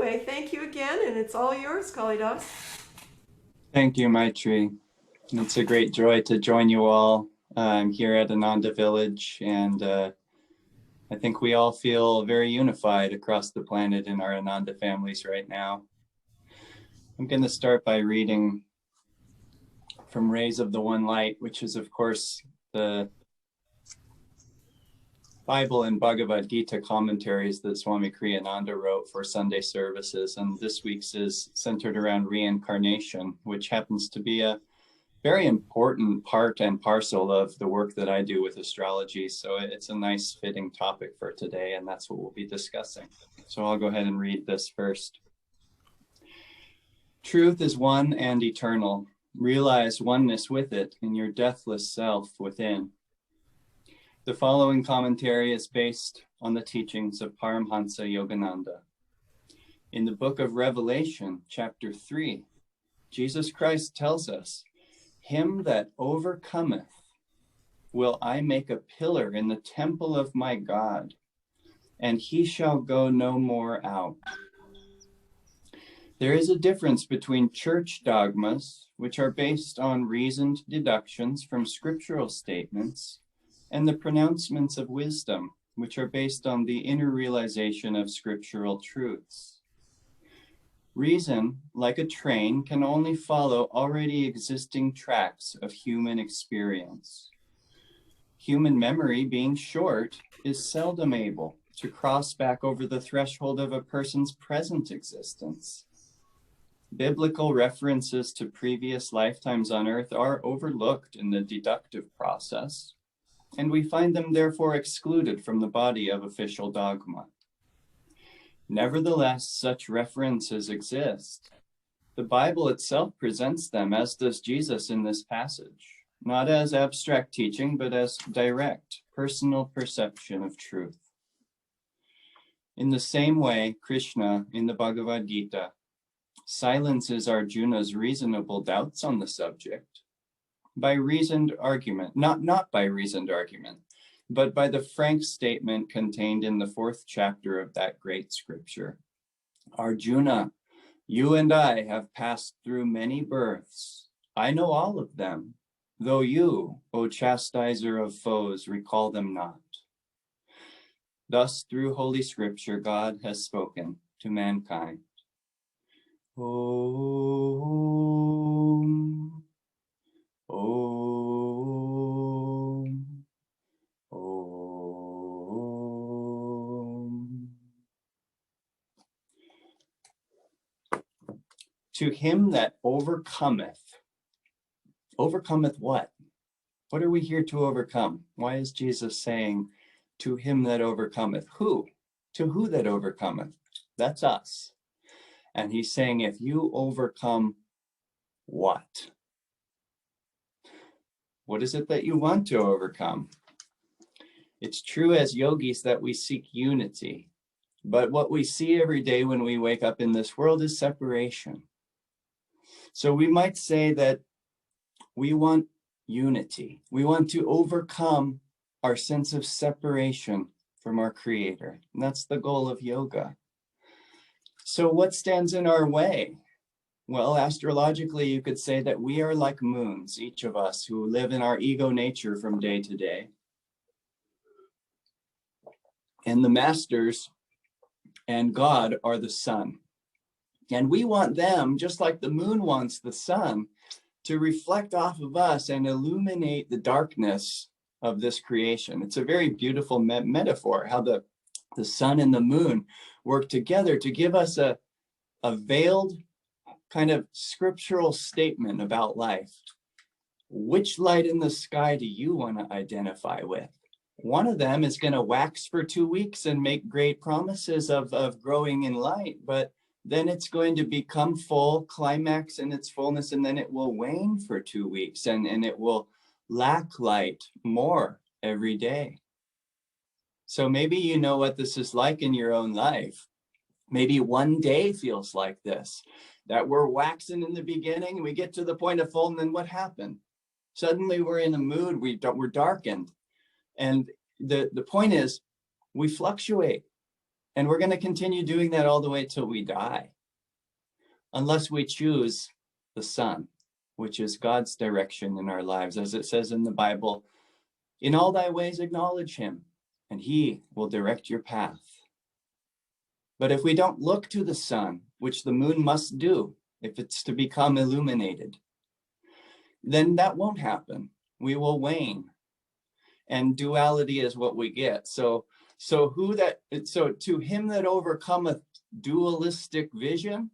Okay, thank you again, and it's all yours, Kalidas. Thank you, Maitri. It's a great joy to join you all. I'm here at Ananda Village, and I think we all feel very unified across the planet in our Ananda families right now. I'm going to start by reading from Rays of the One Light, which is, of course, the Bible and Bhagavad Gita commentaries that Swami Kriyananda wrote for Sunday services. And this week's is centered around reincarnation, which happens to be a very important part and parcel of the work that I do with astrology. So it's a nice fitting topic for today, and that's what we'll be discussing. So I'll go ahead and read this first. Truth is one and eternal. Realize oneness with it in your deathless self within. The following commentary is based on the teachings of Paramhansa Yogananda. In the book of Revelation, chapter 3, Jesus Christ tells us, "Him that overcometh will I make a pillar in the temple of my God, and he shall go no more out." There is a difference between church dogmas, which are based on reasoned deductions from scriptural statements, and the pronouncements of wisdom, which are based on the inner realization of scriptural truths. Reason, like a train, can only follow already existing tracks of human experience. Human memory, being short, is seldom able to cross back over the threshold of a person's present existence. Biblical references to previous lifetimes on earth are overlooked in the deductive process, and we find them therefore excluded from the body of official dogma. Nevertheless, such references exist. The Bible itself presents them, as does Jesus in this passage, not as abstract teaching, but as direct, personal perception of truth. In the same way, Krishna, in the Bhagavad Gita, silences Arjuna's reasonable doubts on the subject by reasoned argument, not by reasoned argument, but by the frank statement contained in the 4th chapter of that great scripture. Arjuna, you and I have passed through many births. I know all of them, though you, O chastiser of foes, recall them not. Thus, through Holy Scripture, God has spoken to mankind. Om. Om. Om. To him that overcometh. Overcometh what? What are we here to overcome? Why is Jesus saying, to him that overcometh? Who? To who that overcometh? That's us. And he's saying, if you overcome what? What is it that you want to overcome? It's true as yogis that we seek unity, but what we see every day when we wake up in this world is separation. So we might say that we want unity. We want to overcome our sense of separation from our Creator. And that's the goal of yoga. So what stands in our way? Well, astrologically, you could say that we are like moons, each of us, who live in our ego nature from day to day. And the masters and God are the sun. And we want them, just like the moon wants the sun, to reflect off of us and illuminate the darkness of this creation. It's a very beautiful metaphor, how the sun and the moon work together to give us a veiled kind of scriptural statement about life. Which light in the sky do you want to identify with? One of them is going to wax for 2 weeks and make great promises of growing in light, but then it's going to become full, climax in its fullness, and then it will wane for 2 weeks, and it will lack light more every day. So maybe you know what this is like in your own life. Maybe one day feels like this, that we're waxing in the beginning, we get to the point of full, and then what happened? Suddenly we're in a mood, we're darkened. And the point is, we fluctuate. And we're going to continue doing that all the way till we die, unless we choose the sun, which is God's direction in our lives. As it says in the Bible, in all thy ways acknowledge him, and he will direct your path. But if we don't look to the sun, which the moon must do if it's to become illuminated, then that won't happen. We will wane, and duality is what we get. So to him that overcometh dualistic vision,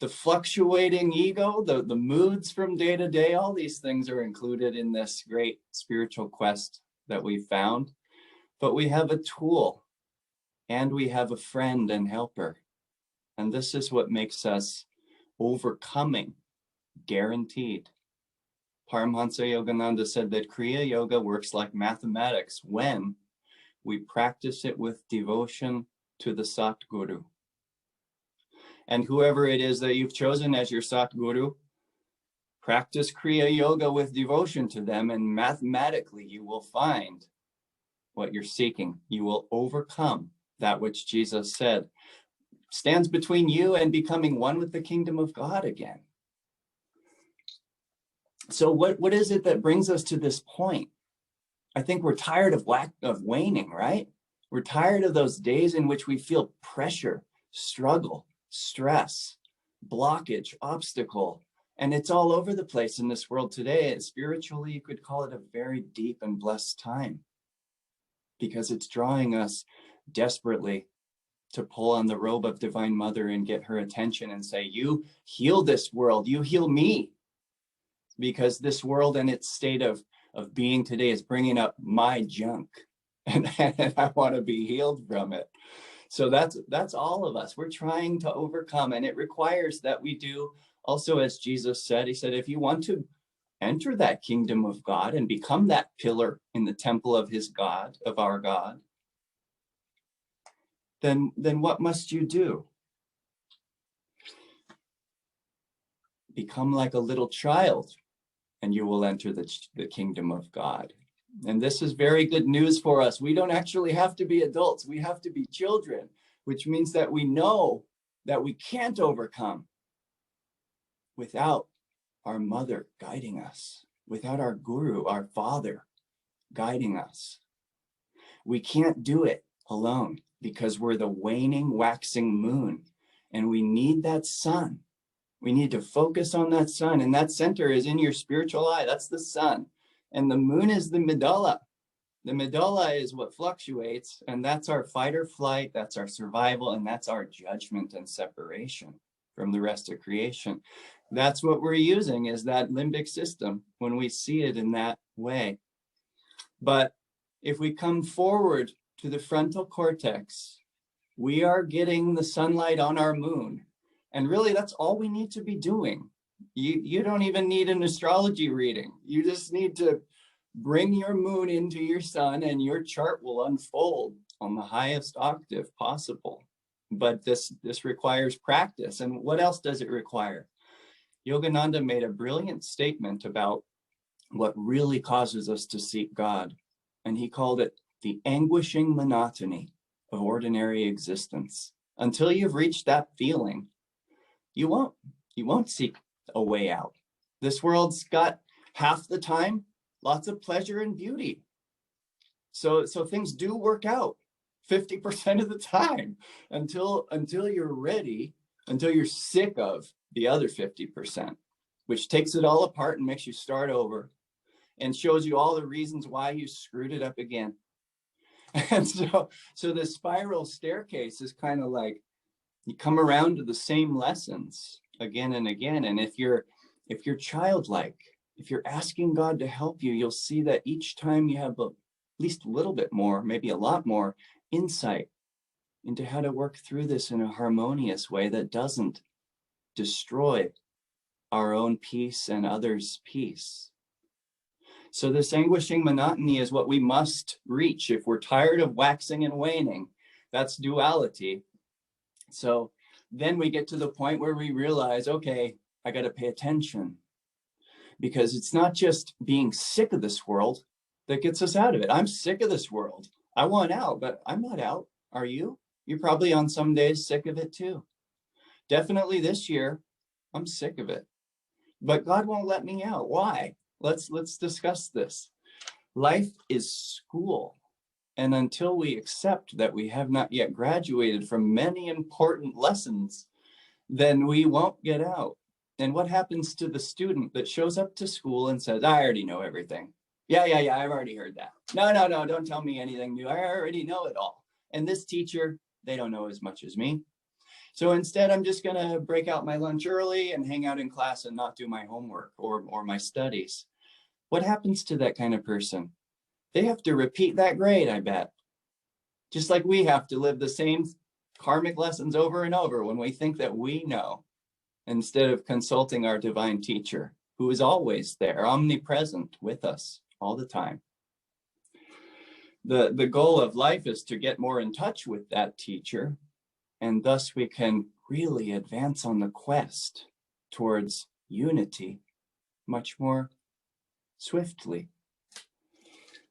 the fluctuating ego, the moods from day to day, all these things are included in this great spiritual quest that we found. But we have a tool, and we have a friend and helper. And this is what makes us overcoming, guaranteed. Paramhansa Yogananda said that Kriya Yoga works like mathematics when we practice it with devotion to the Satguru. And whoever it is that you've chosen as your Satguru, practice Kriya Yoga with devotion to them, and mathematically you will find what you're seeking. You will overcome that which Jesus said stands between you and becoming one with the kingdom of God again. So what is it that brings us to this point? I think we're tired of waning, right? We're tired of those days in which we feel pressure, struggle, stress, blockage, obstacle, and it's all over the place in this world today. Spiritually, you could call it a very deep and blessed time, because it's drawing us desperately to pull on the robe of Divine Mother and get her attention and say, you heal this world, you heal me. Because this world and its state of being today is bringing up my junk, and I want to be healed from it. So that's all of us. We're trying to overcome, and it requires that we do also, as Jesus said, he said, if you want to enter that kingdom of God and become that pillar in the temple of his God, of our God, then what must you do? Become like a little child, and you will enter the kingdom of God. And this is very good news for us. We don't actually have to be adults. We have to be children, which means that we know that we can't overcome without our mother guiding us, without our guru, our father guiding us. We can't do it alone because we're the waning, waxing moon, and we need that sun. We need to focus on that sun, and that center is in your spiritual eye. That's the sun. And the moon is the medulla. The medulla is what fluctuates, and that's our fight or flight, that's our survival, and that's our judgment and separation from the rest of creation. That's what we're using, is that limbic system when we see it in that way. But if we come forward to the frontal cortex, we are getting the sunlight on our moon. And really, that's all we need to be doing. You don't even need an astrology reading. You just need to bring your moon into your sun, and your chart will unfold on the highest octave possible. But this requires practice. And what else does it require? Yogananda made a brilliant statement about what really causes us to seek God. And he called it the anguishing monotony of ordinary existence. Until you've reached that feeling, you won't seek a way out. This world's got half the time lots of pleasure and beauty. So things do work out 50% of the time until you're ready, until you're sick of the other 50%, which takes it all apart and makes you start over and shows you all the reasons why you screwed it up again. And so the spiral staircase is kind of like you come around to the same lessons again and again. And if you're childlike, if you're asking God to help you, you'll see that each time you have at least a little bit more, maybe a lot more insight into how to work through this in a harmonious way that doesn't destroy our own peace and others' peace. So this anguishing monotony is what we must reach if we're tired of waxing and waning. That's duality. So then we get to the point where we realize, okay, I got to pay attention, because it's not just being sick of this world that gets us out of it. I'm sick of this world. I want out, but I'm not out. Are you? You're probably on some days sick of it too. Definitely this year, I'm sick of it. But God won't let me out. Why? Let's discuss this. Life is school. And until we accept that we have not yet graduated from many important lessons, then we won't get out. And what happens to the student that shows up to school and says, I already know everything. Yeah, I've already heard that. No, don't tell me anything new. I already know it all. And this teacher, they don't know as much as me. So instead, I'm just going to break out my lunch early and hang out in class and not do my homework or my studies. What happens to that kind of person? They have to repeat that grade, I bet. Just like we have to live the same karmic lessons over and over when we think that we know, instead of consulting our divine teacher, who is always there, omnipresent with us all the time. The goal of life is to get more in touch with that teacher, and thus we can really advance on the quest towards unity much more swiftly.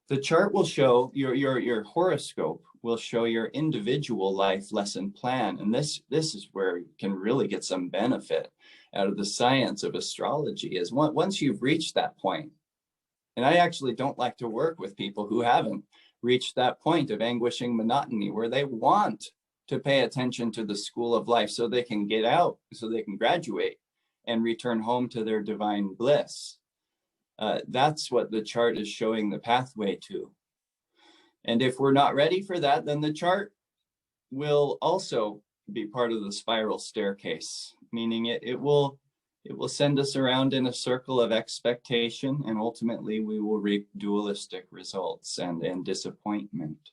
The chart will show your horoscope will show your individual life lesson plan. And this is where you can really get some benefit out of the science of astrology, is once you've reached that point. And I actually don't like to work with people who haven't reached that point of anguishing monotony, where they want to pay attention to the school of life so they can get out, so they can graduate and return home to their divine bliss. That's what the chart is showing the pathway to. And if we're not ready for that, then the chart will also be part of the spiral staircase, meaning it will send us around in a circle of expectation, and ultimately we will reap dualistic results and disappointment.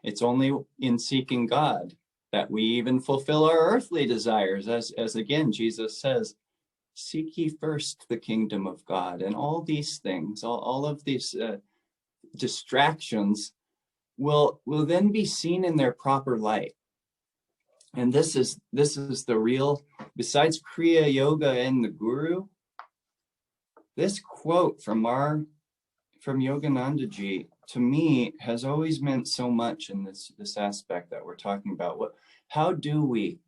It's only in seeking God that we even fulfill our earthly desires, as again Jesus says, seek ye first the kingdom of God. And all these things, all of these distractions will then be seen in their proper light. And this is the real, besides Kriya, Yoga, and the Guru, this quote from Yoganandaji, to me, has always meant so much in this aspect that we're talking about. How do we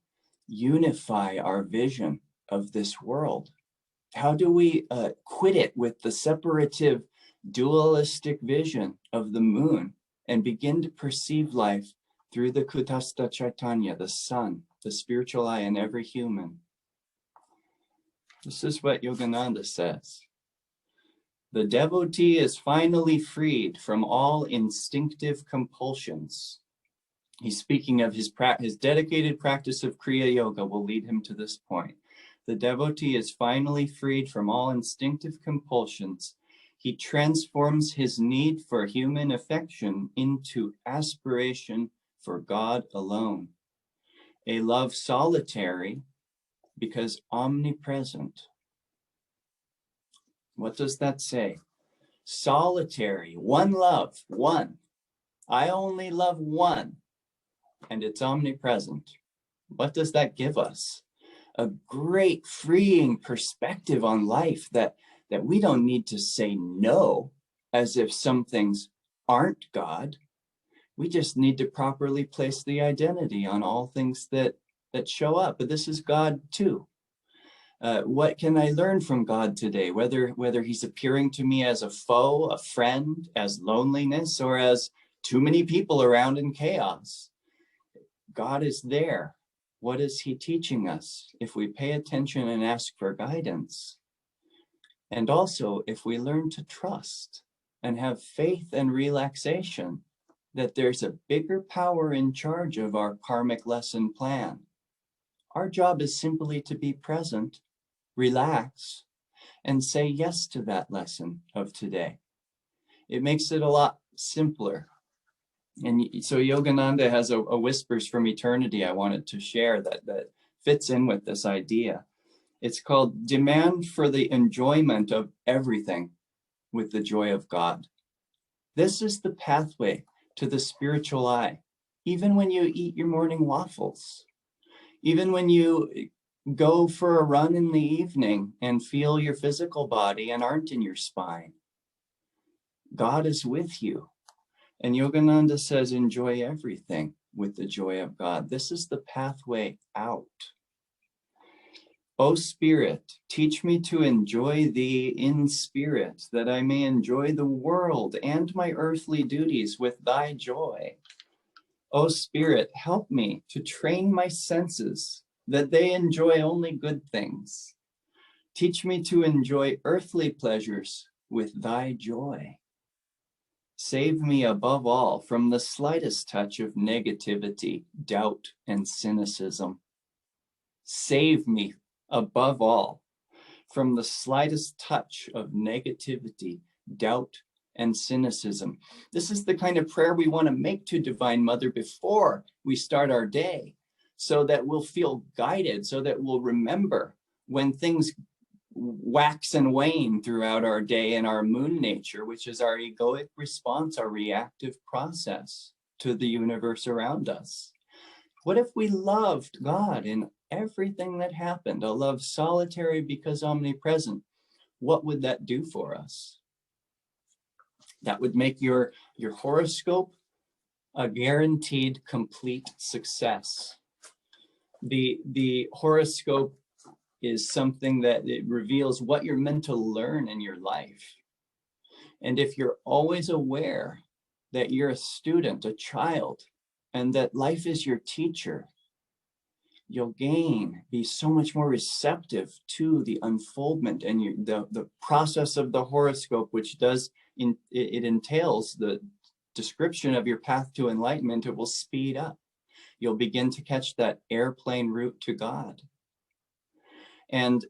unify our vision of this world? How do we quit it with the separative, dualistic vision of the moon and begin to perceive life through the Kutastha Chaitanya, the sun, the spiritual eye in every human? This is what Yogananda says. The devotee is finally freed from all instinctive compulsions. He's speaking of his dedicated practice of Kriya Yoga will lead him to this point. The devotee is finally freed from all instinctive compulsions. He transforms his need for human affection into aspiration for God alone. A love solitary because omnipresent. What does that say? Solitary, one love, one. I only love one, and it's omnipresent. What does that give us? A great freeing perspective on life that we don't need to say no as if some things aren't God. We just need to properly place the identity on all things that show up. But this is God too. What can I learn from God today? Whether he's appearing to me as a foe, a friend, as loneliness, or as too many people around in chaos. God is there. What is he teaching us? If we pay attention and ask for guidance. And also, if we learn to trust and have faith and relaxation that there's a bigger power in charge of our karmic lesson plan. Our job is simply to be present, relax, and say yes to that lesson of today. It makes it a lot simpler. And so Yogananda has a Whispers from Eternity I wanted to share that fits in with this idea. It's called Demand for the Enjoyment of Everything with the Joy of God. This is the pathway to the spiritual eye. Even when you eat your morning waffles, even when you go for a run in the evening and feel your physical body and aren't in your spine, God is with you. And Yogananda says, enjoy everything. with the joy of God. This is the pathway out. O Spirit, teach me to enjoy thee in spirit, that I may enjoy the world and my earthly duties with thy joy. O Spirit, help me to train my senses, that they enjoy only good things. Teach me to enjoy earthly pleasures with thy joy. Save me above all from the slightest touch of negativity, doubt, and cynicism. Save me above all from the slightest touch of negativity, doubt, and cynicism. This is the kind of prayer we want to make to Divine Mother before we start our day, so that we'll feel guided, so that we'll remember when things wax and wane throughout our day in our moon nature, which is our egoic response, our reactive process to the universe around us. What if we loved God in everything that happened, a love solitary because omnipresent? What would that do for us? That would make your horoscope a guaranteed complete success. The horoscope is something that it reveals what you're meant to learn in your life. And if you're always aware that you're a student, a child, and that life is your teacher, you'll be so much more receptive to the unfoldment and the process of the horoscope, which it entails the description of your path to enlightenment. It will speed up. You'll begin to catch that airplane route to God. And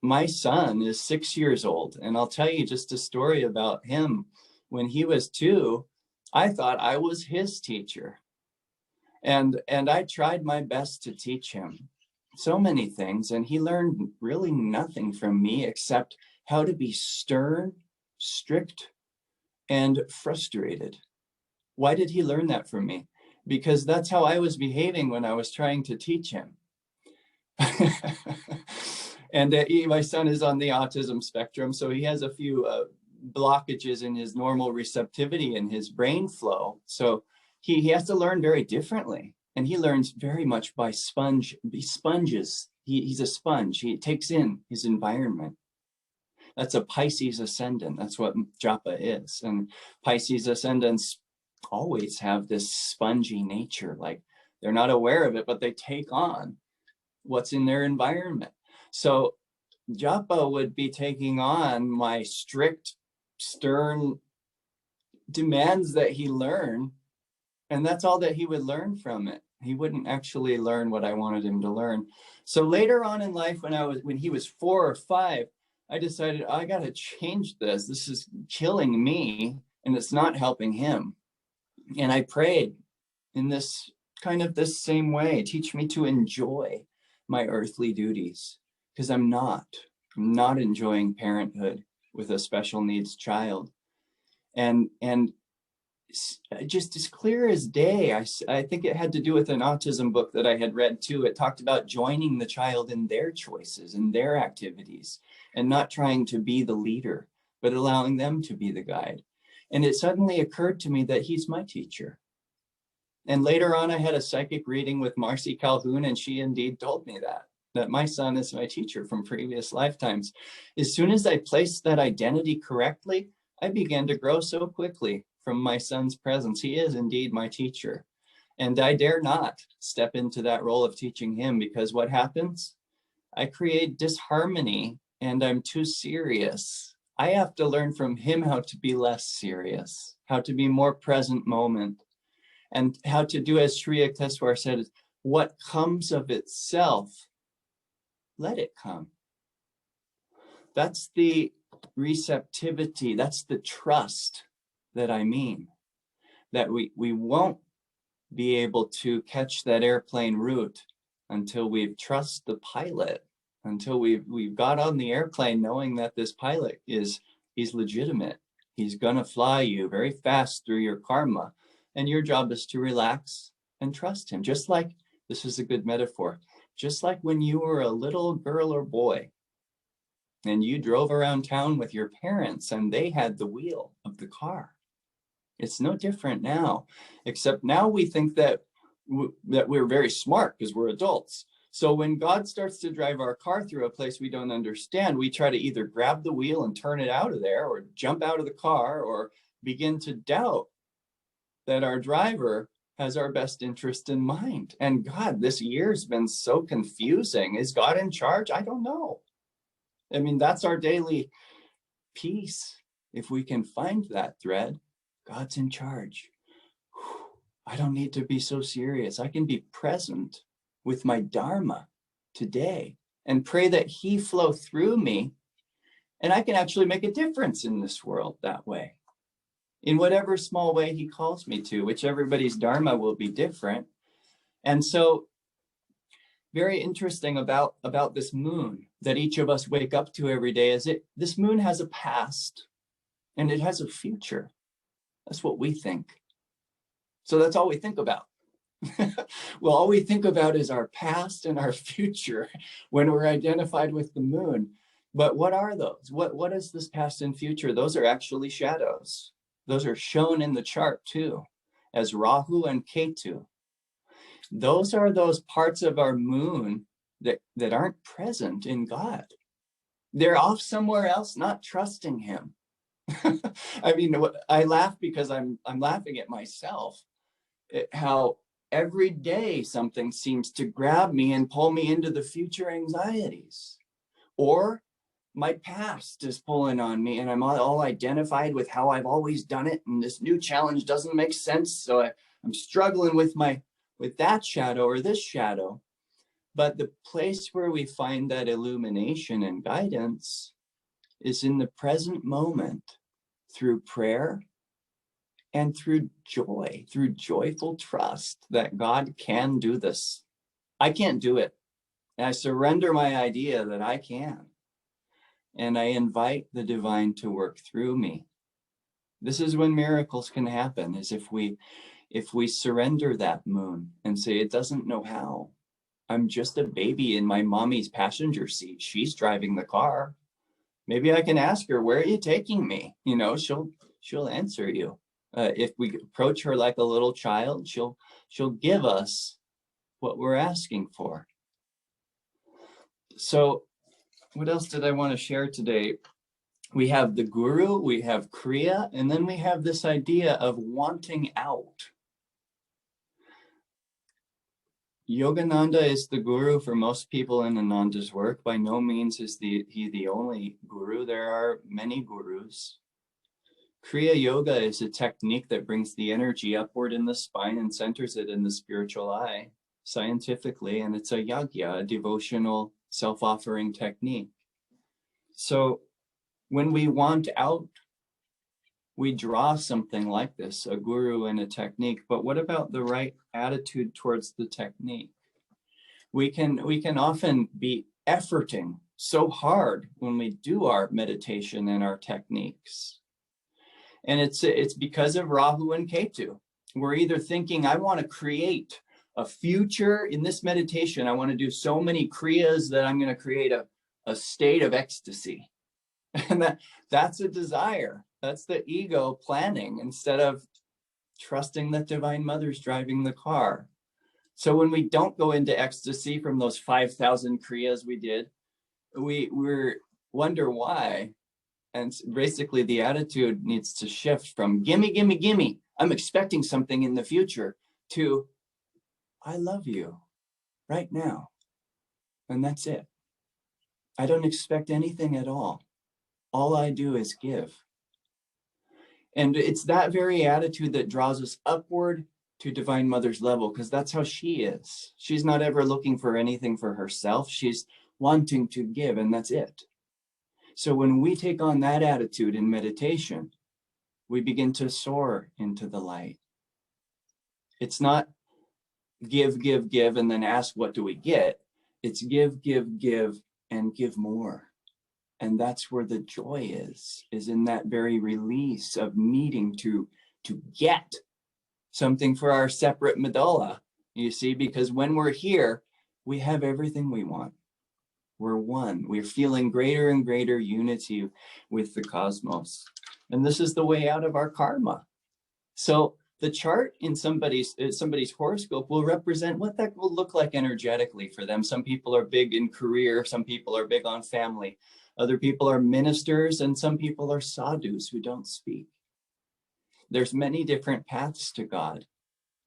my son is 6 years old, and I'll tell you just a story about him. When he was 2, I thought I was his teacher. And I tried my best to teach him so many things, and he learned really nothing from me except how to be stern, strict, and frustrated. Why did he learn that from me? Because that's how I was behaving when I was trying to teach him. And my son is on the autism spectrum, so he has a few blockages in his normal receptivity and his brain flow. So he has to learn very differently, and he learns very much by sponges. He's a sponge. He takes in his environment. That's a Pisces ascendant. That's what Japa is. And Pisces ascendants always have this spongy nature. Like, they're not aware of it, but they take on what's in their environment. So Japa would be taking on my strict, stern demands that he learn, and that's all that he would learn from it. He wouldn't actually learn what I wanted him to learn. So later on in life, when he was 4 or 5, I decided, I got to change this. This is killing me, and it's not helping him. And I prayed in this same way. Teach me to enjoy my earthly duties, because I'm not enjoying parenthood with a special needs child. And just as clear as day, I think it had to do with an autism book that I had read too. It talked about joining the child in their choices and their activities, and not trying to be the leader, but allowing them to be the guide. And it suddenly occurred to me that he's my teacher. And later on, I had a psychic reading with Marcy Calhoun, and she indeed told me that my son is my teacher from previous lifetimes. As soon as I placed that identity correctly, I began to grow so quickly from my son's presence. He is indeed my teacher. And I dare not step into that role of teaching him, because what happens? I create disharmony, and I'm too serious. I have to learn from him how to be less serious, how to be more present moment, and how to do, as Sri Yukteswar said, what comes of itself, let it come. That's the receptivity, that's the trust that I mean. That we won't be able to catch that airplane route until we've trust the pilot, until we've got on the airplane knowing that this pilot he's legitimate. He's gonna fly you very fast through your karma, and your job is to relax and trust him. Just like, this is a good metaphor, just like when you were a little girl or boy and you drove around town with your parents and they had the wheel of the car. It's no different now, except now we think that we're very smart because we're adults. So when God starts to drive our car through a place we don't understand, we try to either grab the wheel and turn it out of there, or jump out of the car, or begin to doubt that our driver has our best interest in mind. And God, this year's been so confusing. Is God in charge? I don't know. I mean, that's our daily peace. If we can find that thread, God's in charge. I don't need to be so serious. I can be present with my Dharma today and pray that He flow through me, and I can actually make a difference in this world that way, in whatever small way He calls me to, which everybody's Dharma will be different. And so very interesting about this moon that each of us wake up to every day is this moon has a past and it has a future. That's what we think. So that's all we think about. Well, all we think about is our past and our future when we're identified with the moon. But what are those? What is this past and future? Those are actually shadows. Those are shown in the chart too, as Rahu and Ketu. Those are those parts of our moon that aren't present in God. They're off somewhere else, not trusting Him. I mean, I laugh because I'm laughing at myself, at how every day something seems to grab me and pull me into the future anxieties, or my past is pulling on me and I'm all identified with how I've always done it, and this new challenge doesn't make sense, so I'm struggling with that shadow or this shadow. But the place where we find that illumination and guidance is in the present moment, through prayer and through joy, through joyful trust that God can do this. I can't do it. And I surrender my idea that I can. And I invite the divine to work through me. This is when miracles can happen, is if we surrender that moon and say, it doesn't know how. I'm just a baby in my mommy's passenger seat. She's driving the car. Maybe I can ask her, where are you taking me? You know, she'll answer you. If we approach her like a little child, she'll give us what we're asking for. So what else did I want to share today? We have the guru, we have Kriya, and then we have this idea of wanting out. Yogananda is the guru for most people in Ananda's work. By no means is he the only guru. There are many gurus. Kriya Yoga is a technique that brings the energy upward in the spine and centers it in the spiritual eye, scientifically, and it's a yagya, a devotional self-offering technique. So when we want out, we draw something like this, a guru and a technique. But what about the right attitude towards the technique? We can often be efforting so hard when we do our meditation and our techniques. And it's because of Rahu and Ketu. We're either thinking, I want to create a future in this meditation. I want to do so many kriyas that I'm going to create a state of ecstasy. And that's a desire. That's the ego planning instead of trusting that Divine Mother's driving the car. So when we don't go into ecstasy from those 5,000 kriyas we did, we wonder why. And basically the attitude needs to shift from gimme, gimme, gimme, I'm expecting something in the future, to I love you right now. And that's it. I don't expect anything at all. All I do is give. And it's that very attitude that draws us upward to Divine Mother's level, because that's how she is. She's not ever looking for anything for herself. She's wanting to give, and that's it. So when we take on that attitude in meditation, we begin to soar into the light. It's not give, give, give, and then ask, what do we get? It's give, give, give, and give more. And that's where the joy is in that very release of needing to get something for our separate medulla, you see, because when we're here, we have everything we want. We're one. We're feeling greater and greater unity with the cosmos. And this is the way out of our karma. So the chart in somebody's horoscope will represent what that will look like energetically for them. Some people are big in career, some people are big on family, other people are ministers, and some people are sadhus who don't speak. There's many different paths to God.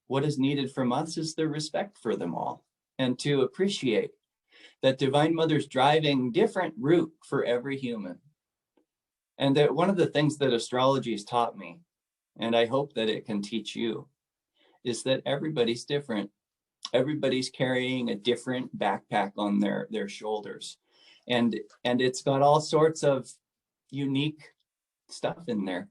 What is needed from us is the respect for them all, and to appreciate that Divine Mother's driving different route for every human. And that one of the things that astrology has taught me, and I hope that it can teach you, is that everybody's different. Everybody's carrying a different backpack on their shoulders. And it's got all sorts of unique stuff in there.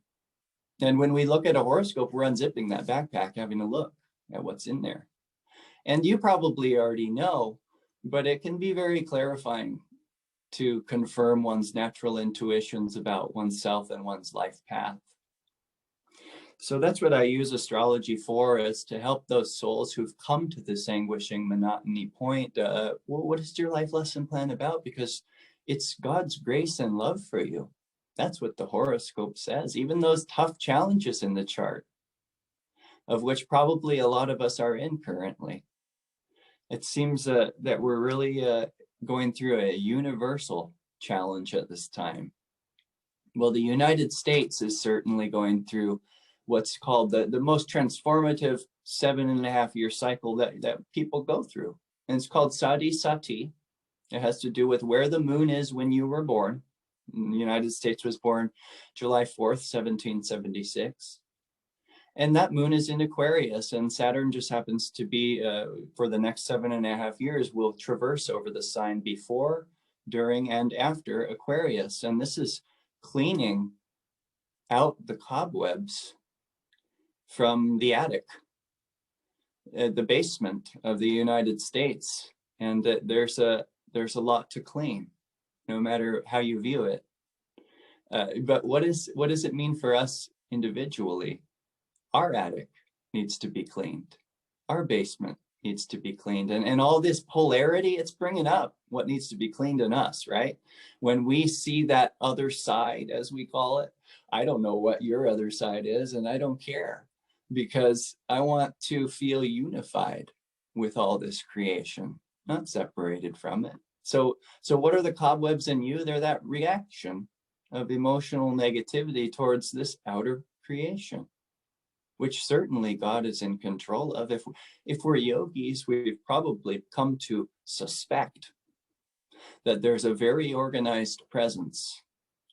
And when we look at a horoscope, we're unzipping that backpack, having a look at what's in there. And you probably already know, but it can be very clarifying to confirm one's natural intuitions about oneself and one's life path. So that's what I use astrology for, is to help those souls who've come to this anguishing monotony point. Well, what is your life lesson plan about? Because it's God's grace and love for you. That's what the horoscope says. Even those tough challenges in the chart, of which probably a lot of us are in currently. It seems that we're really going through a universal challenge at this time. Well, the United States is certainly going through what's called the most transformative 7.5-year cycle that people go through. And it's called Sati Sati. It has to do with where the moon is when you were born. The United States was born July 4th, 1776. And that moon is in Aquarius, and Saturn just happens to be, for the next 7.5 years, will traverse over the sign before, during, and after Aquarius. And this is cleaning out the cobwebs from the attic, the basement of the United States. And there's a lot to clean, no matter how you view it. But what does it mean for us individually? Our attic needs to be cleaned. Our basement needs to be cleaned. And all this polarity, it's bringing up what needs to be cleaned in us, right? When we see that other side, as we call it, I don't know what your other side is, and I don't care, because I want to feel unified with all this creation, not separated from it. So what are the cobwebs in you? They're that reaction of emotional negativity towards this outer creation, which certainly God is in control of. If we're yogis, we've probably come to suspect that there's a very organized presence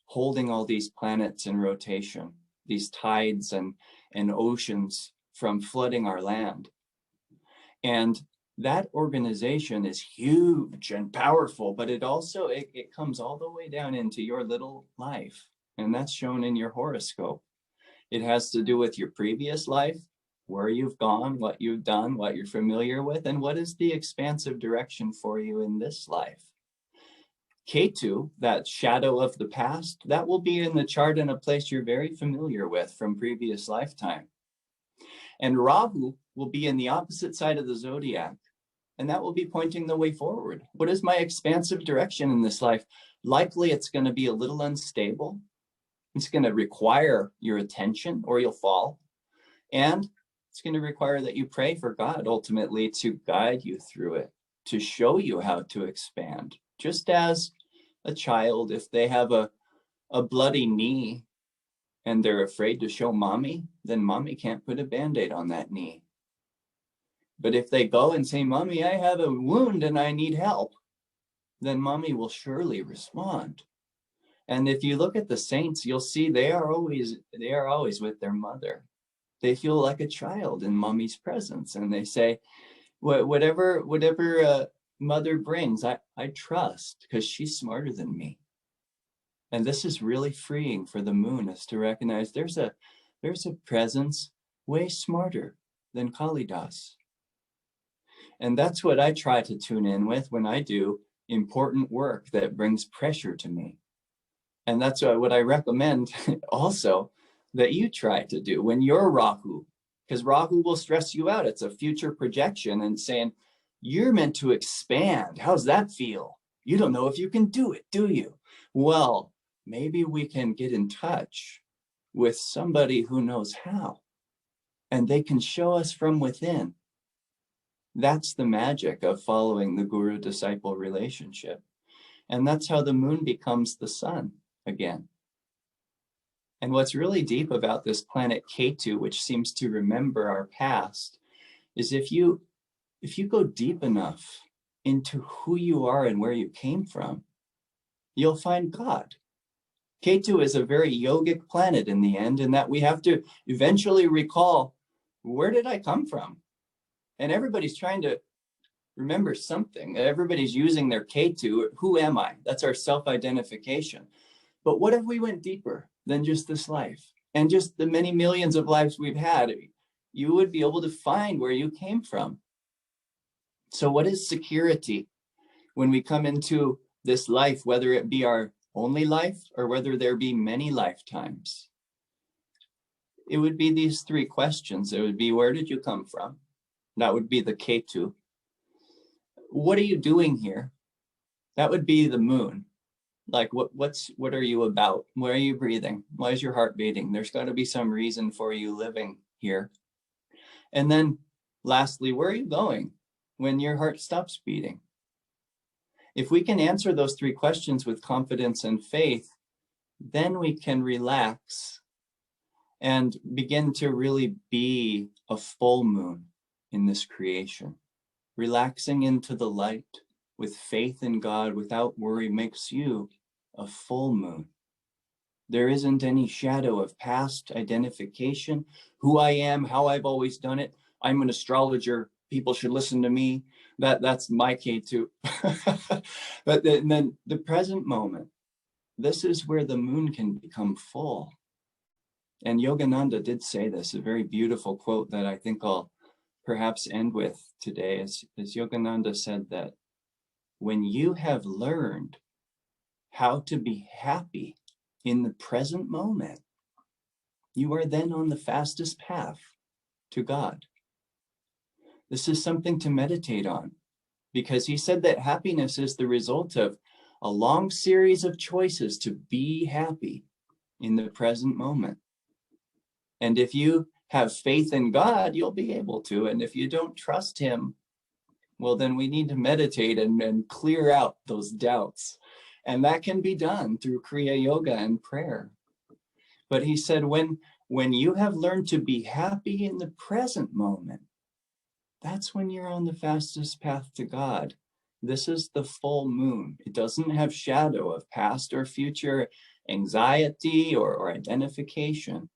holding all these planets in rotation, these tides and oceans from flooding our land. And that organization is huge and powerful, but it also, it comes all the way down into your little life. And that's shown in your horoscope. It has to do with your previous life, where you've gone, what you've done, what you're familiar with, and what is the expansive direction for you in this life. Ketu, that shadow of the past, that will be in the chart in a place you're very familiar with from previous lifetime. And Rahu will be in the opposite side of the zodiac, and that will be pointing the way forward. What is my expansive direction in this life? Likely it's going to be a little unstable. It's going to require your attention or you'll fall. And it's going to require that you pray for God ultimately to guide you through it, to show you how to expand. Just as a child, if they have a bloody knee and they're afraid to show mommy, then mommy can't put a Band-Aid on that knee. But if they go and say, Mommy, I have a wound and I need help, then mommy will surely respond. And if you look at the saints, you'll see they are always with their mother. They feel like a child in mommy's presence, and they say, whatever mother brings, I trust, because she's smarter than me. And this is really freeing for the moon, is to recognize there's a presence way smarter than Kalidas. And that's what I try to tune in with when I do important work that brings pressure to me. And that's what I recommend also that you try to do when you're Rahu, because Rahu will stress you out. It's a future projection and saying, you're meant to expand. How's that feel? You don't know if you can do it, do you? Well, maybe we can get in touch with somebody who knows how. and they can show us from within. That's the magic of following the guru-disciple relationship. And that's how the moon becomes the sun again. And what's really deep about this planet Ketu, which seems to remember our past, is if you go deep enough into who you are and where you came from, you'll find God. Ketu is a very yogic planet in the end, in that we have to eventually recall, where did I come from? And everybody's trying to remember something. Everybody's using their Ketu. Who am I? That's our self-identification. But what if we went deeper than just this life and just the many millions of lives we've had? You would be able to find where you came from. So what is security when we come into this life, whether it be our only life or whether there be many lifetimes? It would be these three questions. It would be, where did you come from? That would be the Ketu. What are you doing here? That would be the moon. Like, what are you about? Why are you breathing? Why is your heart beating? There's got to be some reason for you living here. And then lastly, where are you going when your heart stops beating? If we can answer those three questions with confidence and faith, then we can relax and begin to really be a full moon in this creation. Relaxing into the light with faith in God without worry makes you a full moon. There isn't any shadow of past identification, who I am, how I've always done it. I'm an astrologer. People should listen to me. That's my K2. But then the present moment, this is where the moon can become full. And Yogananda did say this, a very beautiful quote that I think I'll perhaps end with today, as Yogananda said that when you have learned how to be happy in the present moment, you are then on the fastest path to God. This is something to meditate on, because he said that happiness is the result of a long series of choices to be happy in the present moment. And if you have faith in God, you'll be able to. And if you don't trust him, well, then we need to meditate and clear out those doubts. And that can be done through Kriya Yoga and prayer. But he said, when you have learned to be happy in the present moment, that's when you're on the fastest path to God. This is the full moon. It doesn't have shadow of past or future anxiety or identification.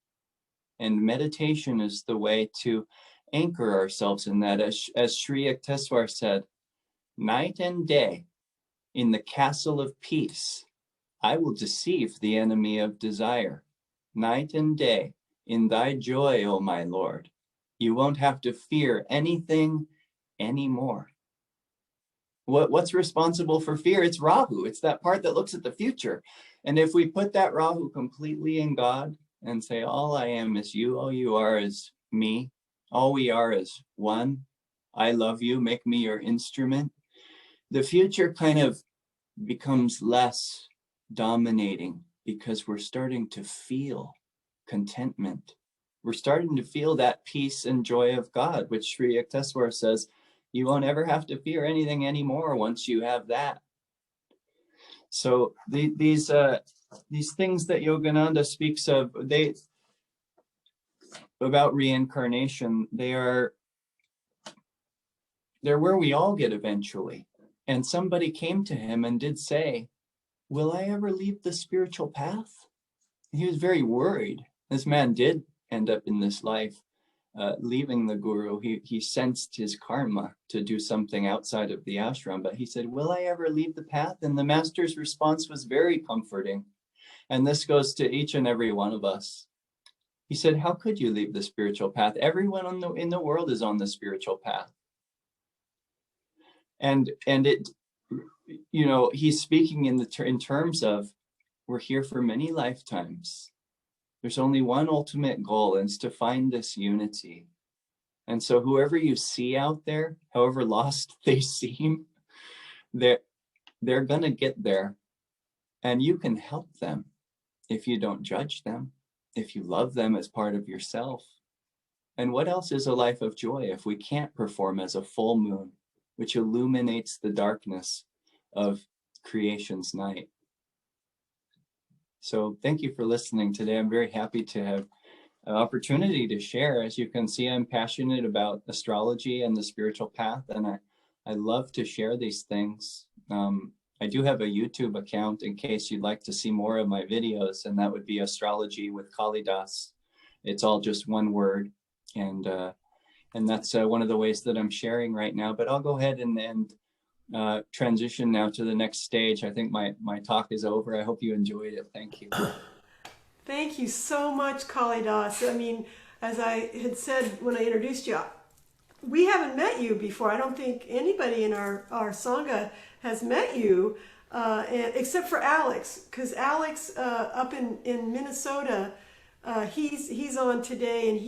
And meditation is the way to anchor ourselves in that. As Sri Yukteswar said, night and day in the castle of peace, I will deceive the enemy of desire. Night and day in thy joy, O my Lord, you won't have to fear anything anymore. What's responsible for fear? It's Rahu. It's that part that looks at the future. And if we put that Rahu completely in God and say, all I am is you, all you are is me, all we are is one, I love you, make me your instrument, the future kind of becomes less dominating, because we're starting to feel contentment. We're starting to feel that peace and joy of God, which Sri Yukteswar says, you won't ever have to fear anything anymore once you have that. So these things that Yogananda speaks of, about reincarnation, they're where we all get eventually. And somebody came to him and did say, will I ever leave the spiritual path? He was very worried. This man did end up in this life leaving the guru. He sensed his karma to do something outside of the ashram, but he said, will I ever leave the path? And the master's response was very comforting. And this goes to each and every one of us. He said, how could you leave the spiritual path? Everyone in the world is on the spiritual path. And it, you know, he's speaking in terms of, we're here for many lifetimes. There's only one ultimate goal, and it's to find this unity. And so whoever you see out there, however lost they seem, they're gonna get there. And you can help them if you don't judge them, if you love them as part of yourself. And what else is a life of joy if we can't perform as a full moon, which illuminates the darkness of creation's night? So thank you for listening today. I'm very happy to have an opportunity to share. As you can see, I'm passionate about astrology and the spiritual path, and I love to share these things. I do have a YouTube account in case you'd like to see more of my videos, and that would be Astrology with Kalidas. It's all just one word, and that's one of the ways that I'm sharing right now. But I'll go ahead and transition now to the next stage. I think my talk is over. I hope you enjoyed it. Thank you. Thank you so much, Kalidas. I mean, as I had said when I introduced you, we haven't met you before. I don't think anybody in our Sangha has met you, except for Alex, because Alex up in Minnesota, he's on today, and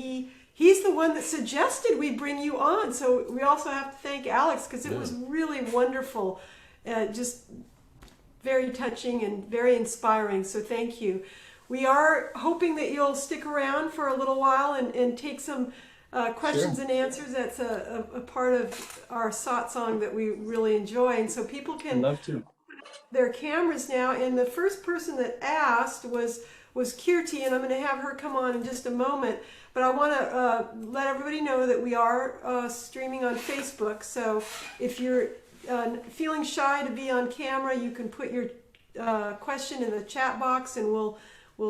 he's the one that suggested we bring you on. So we also have to thank Alex, because it was really wonderful, just very touching and very inspiring. So thank you. We are hoping that you'll stick around for a little while and take some questions and answers. That's a part of our satsang that we really enjoy. And so people can I'd love to. Their cameras now. And the first person that asked was Kirti, and I'm going to have her come on in just a moment. But I want to let everybody know that we are streaming on Facebook. So if you're feeling shy to be on camera, you can put your question in the chat box, and we'll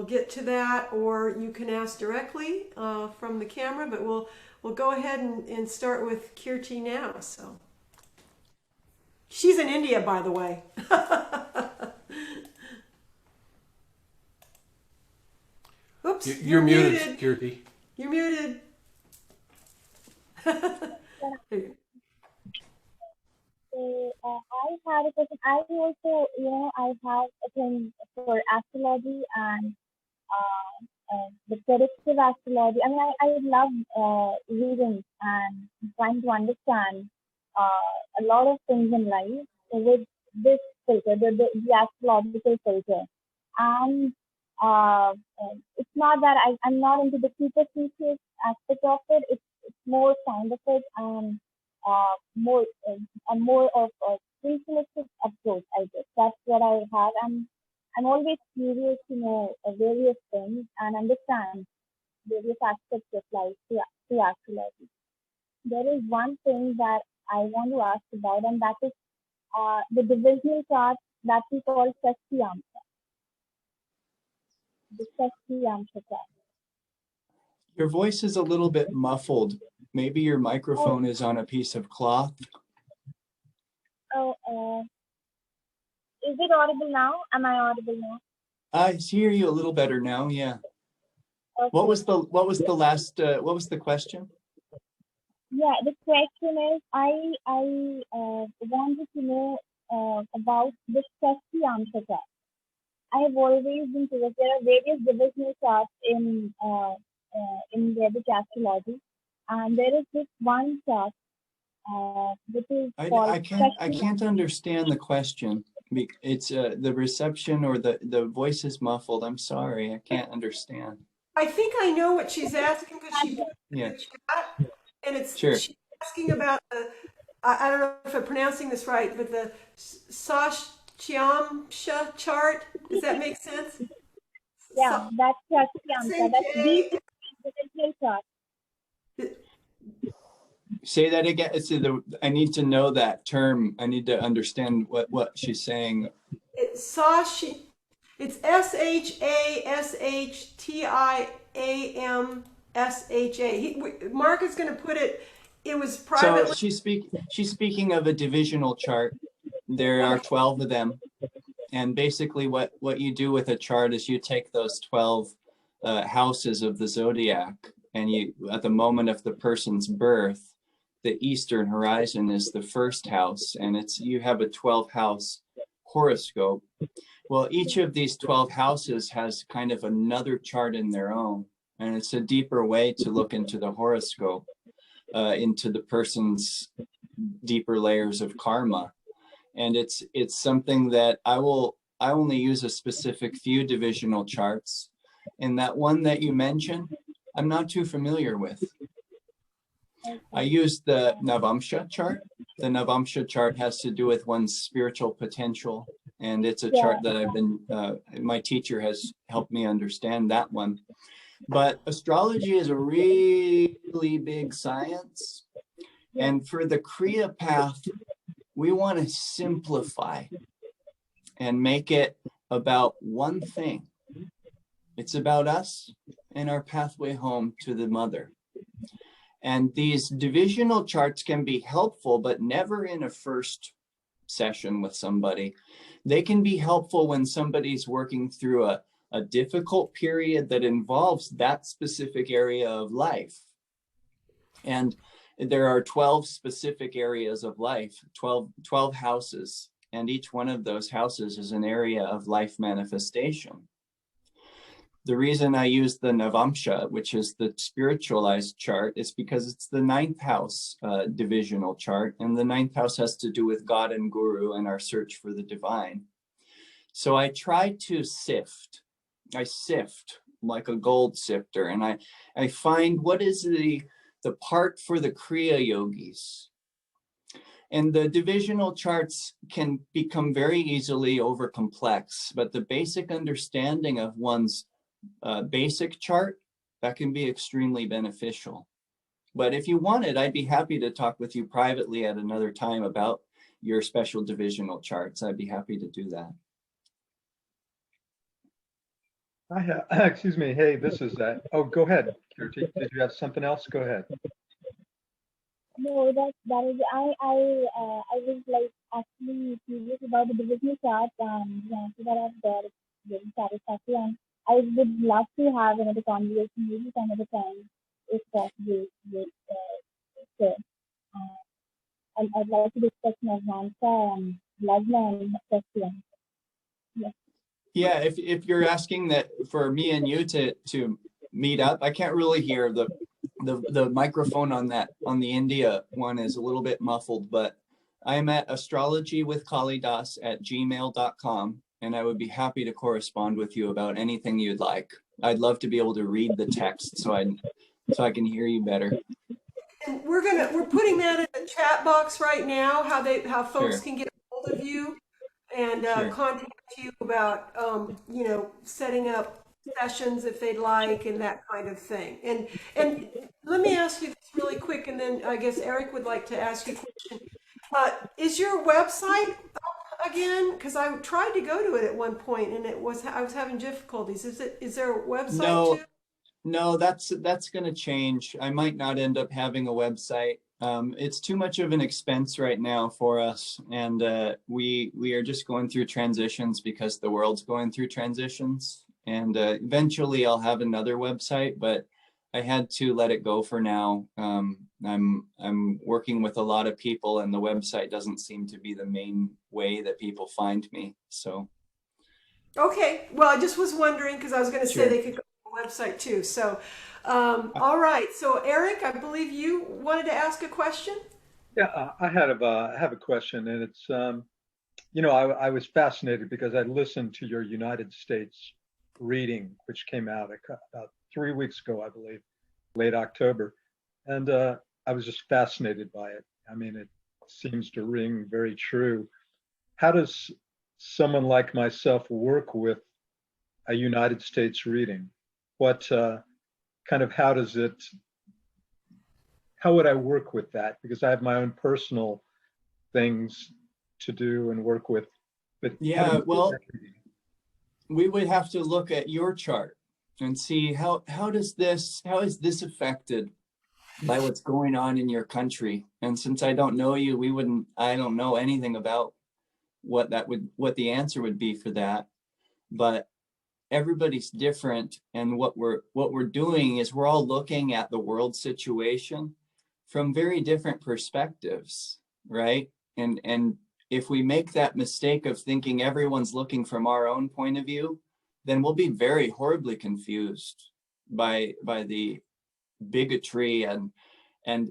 get to that, or you can ask directly from the camera. But we'll go ahead and start with Kirti now. So she's in India, by the way. Oops, You're muted, Kirti. You're muted. So I had a question. I also, I have a thing for astrology and the predictive astrology. I mean, I love reading and trying to understand a lot of things in life with this filter, the astrological filter. And it's not that I'm not into the superstitious aspect of it. It's more scientific and more of a spiritualistic approach, I guess. That's what I have. I'm always curious to know various things and understand various aspects of life through astrology. There is one thing that I want to ask about, and that is the divisional chart that we call Satsang. The Satsang chart. Your voice is a little bit muffled. Maybe your microphone is on a piece of cloth. Is it audible now? Am I audible now? I hear you a little better now. Yeah. Okay. What was the last? What was the question? Yeah, the question is, I wanted to know about the Satsang chart. I have always been curious. There are various divisional charts in Vedic astrology, and there is this one chart which is called. I can't understand the question. It's the reception, or the voice is muffled. I'm sorry, I can't understand. I think I know what she's asking, because she put it in the chat, and it's she's asking about the, I don't know if I'm pronouncing this right, but the Satsang chart. Does that make sense? Yeah, that's Satsang. That's the divisional chart. Say that again. I need to know that term. I need to understand what she's saying. It's Sashtiam. It's Shashtiamsha. Mark is going to put it. It was privately. So she's speaking of a divisional chart. There are 12 of them, and basically what you do with a chart is you take those 12 houses of the zodiac, and you, at the moment of the person's birth, the eastern horizon is the first house, and you have a 12 house horoscope. Well, each of these 12 houses has kind of another chart in their own, and it's a deeper way to look into the horoscope, into the person's deeper layers of karma. And it's something that I only use a specific few divisional charts, and that one that you mentioned, I'm not too familiar with. I Okay. use the Navamsha chart. The Navamsha chart has to do with one's spiritual potential. And it's a Yeah. chart that I've been, my teacher has helped me understand that one. But astrology is a really big science. Yeah. And for the Kriya path, we want to simplify and make it about one thing. It's about us and our pathway home to the mother. And these divisional charts can be helpful, but never in a first session with somebody. They can be helpful when somebody's working through a difficult period that involves that specific area of life. And there are 12 specific areas of life, 12 houses, and each one of those houses is an area of life manifestation. The reason I use the Navamsha, which is the spiritualized chart, is because it's the ninth house divisional chart, and the ninth house has to do with God and Guru and our search for the divine. So I try to sift. I sift like a gold sifter, and I find what is the part for the Kriya yogis. And the divisional charts can become very easily over complex, but the basic understanding of one's basic chart, that can be extremely beneficial. But if you wanted, I'd be happy to talk with you privately at another time about your special divisional charts. I'd be happy to do that. I have, excuse me. Hey, this is oh, go ahead, Kirti. Did you have something else? Go ahead. No, that is I was like actually curious about the divisional chart, and yeah, so that I've got it very satisfactory, and I would love to have another conversation maybe some other time if possible with sir. I'd like to discuss my Hansa and Lagna and Satsang. Yeah. Yeah, if you're asking that for me and you to meet up, I can't really hear the microphone on the India one is a little bit muffled, but I'm at astrologywithkalidas@gmail.com, and I would be happy to correspond with you about anything you'd like. I'd love to be able to read the text so I can hear you better. And we're putting that in the chat box right now, how folks Sure. can get a hold of you and Sure. contact you about setting up sessions if they'd like and that kind of thing. And let me ask you this really quick, and then I guess Eric would like to ask you a question. Is your website up again? Because I tried to go to it at one point and I was having difficulties. Is there a website No. too? No, that's going to change. I might not end up having a website. It's too much of an expense right now for us, and we are just going through transitions because the world's going through transitions. And eventually, I'll have another website, but I had to let it go for now. I'm working with a lot of people, and the website doesn't seem to be the main way that people find me. So. Okay. Well, I just was wondering because I was going to say Sure. they could go to the website too. So, all right. So, Eric, I believe you wanted to ask a question. Yeah, I have a question, and it's I was fascinated because I listened to your United States reading, which came out about 3 weeks ago, I believe, late October, and I was just fascinated by it. I mean, it seems to ring very true. How does someone like myself work with a United States reading? What how would I work with that? Because I have my own personal things to do and work with. But Yeah, well, we would have to look at your chart and see how is this affected by what's going on in your country. And since I don't know you, I don't know anything about what the answer would be for that. But everybody's different, and what we're doing is we're all looking at the world situation from very different perspectives, right? And if we make that mistake of thinking everyone's looking from our own point of view, then we'll be very horribly confused by the bigotry and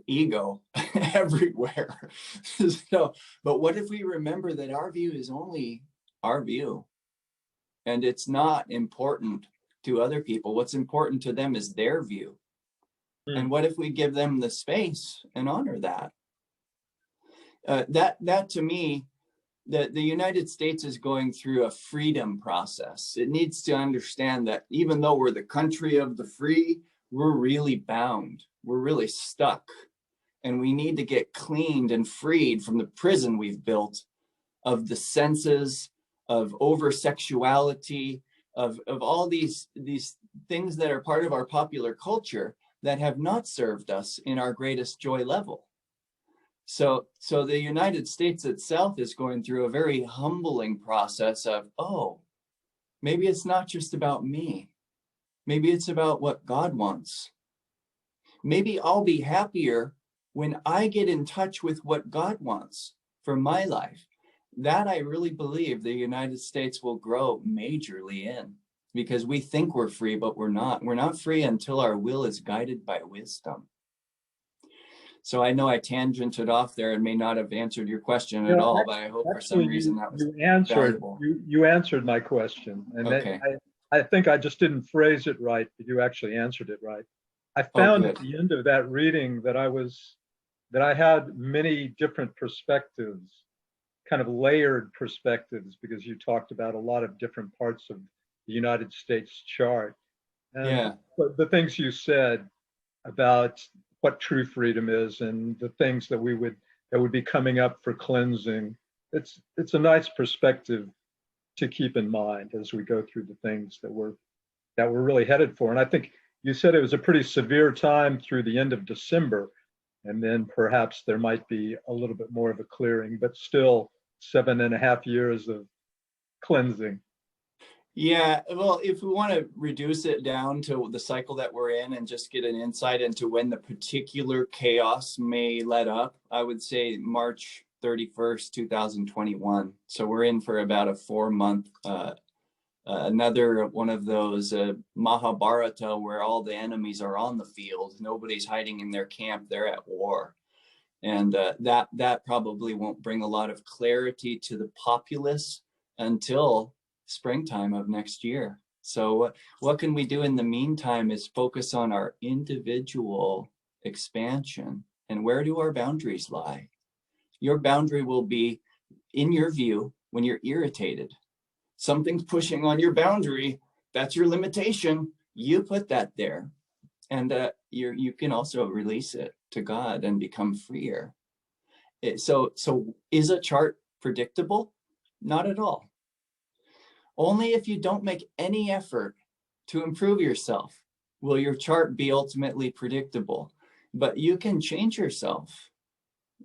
ego everywhere. So, but what if we remember that our view is only our view, and it's not important to other people? What's important to them is their view. And what if we give them the space and honor that? That to me, the United States is going through a freedom process. It needs to understand that even though we're the country of the free, we're really bound. We're really stuck. And we need to get cleaned and freed from the prison we've built of the senses, of over-sexuality, of all these things that are part of our popular culture that have not served us in our greatest joy level. So the United States itself is going through a very humbling process of, oh, maybe it's not just about me. Maybe it's about what God wants. Maybe I'll be happier when I get in touch with what God wants for my life. That I really believe the United States will grow majorly in, because we think we're free, but we're not. We're not free until our will is guided by wisdom. So I know I tangented off there and may not have answered your question at all, but I hope for some reason that was valuable. You answered my question, and okay. I think I just didn't phrase it right, but you actually answered it right. I found at the end of that reading that I had many different perspectives, kind of layered perspectives, because you talked about a lot of different parts of the United States chart. And the things you said about what true freedom is and the things that would be coming up for cleansing, it's a nice perspective to keep in mind as we go through the things that we're really headed for. And I think you said it was a pretty severe time through the end of December, and then perhaps there might be a little bit more of a clearing, but still 7.5 years of cleansing. Yeah, well, if we want to reduce it down to the cycle that we're in and just get an insight into when the particular chaos may let up, I would say March 31st, 2021. So we're in for about a 4-month, another one of those Mahabharata where all the enemies are on the field. Nobody's hiding in their camp. They're at war. And that probably won't bring a lot of clarity to the populace until springtime of next year. So what can we do in the meantime is focus on our individual expansion. And where do our boundaries lie? Your boundary will be, in your view, when you're irritated. Something's pushing on your boundary. That's your limitation. You put that there. And you can also release it to God and become freer. So is a chart predictable? Not at all. Only if you don't make any effort to improve yourself will your chart be ultimately predictable. But you can change yourself.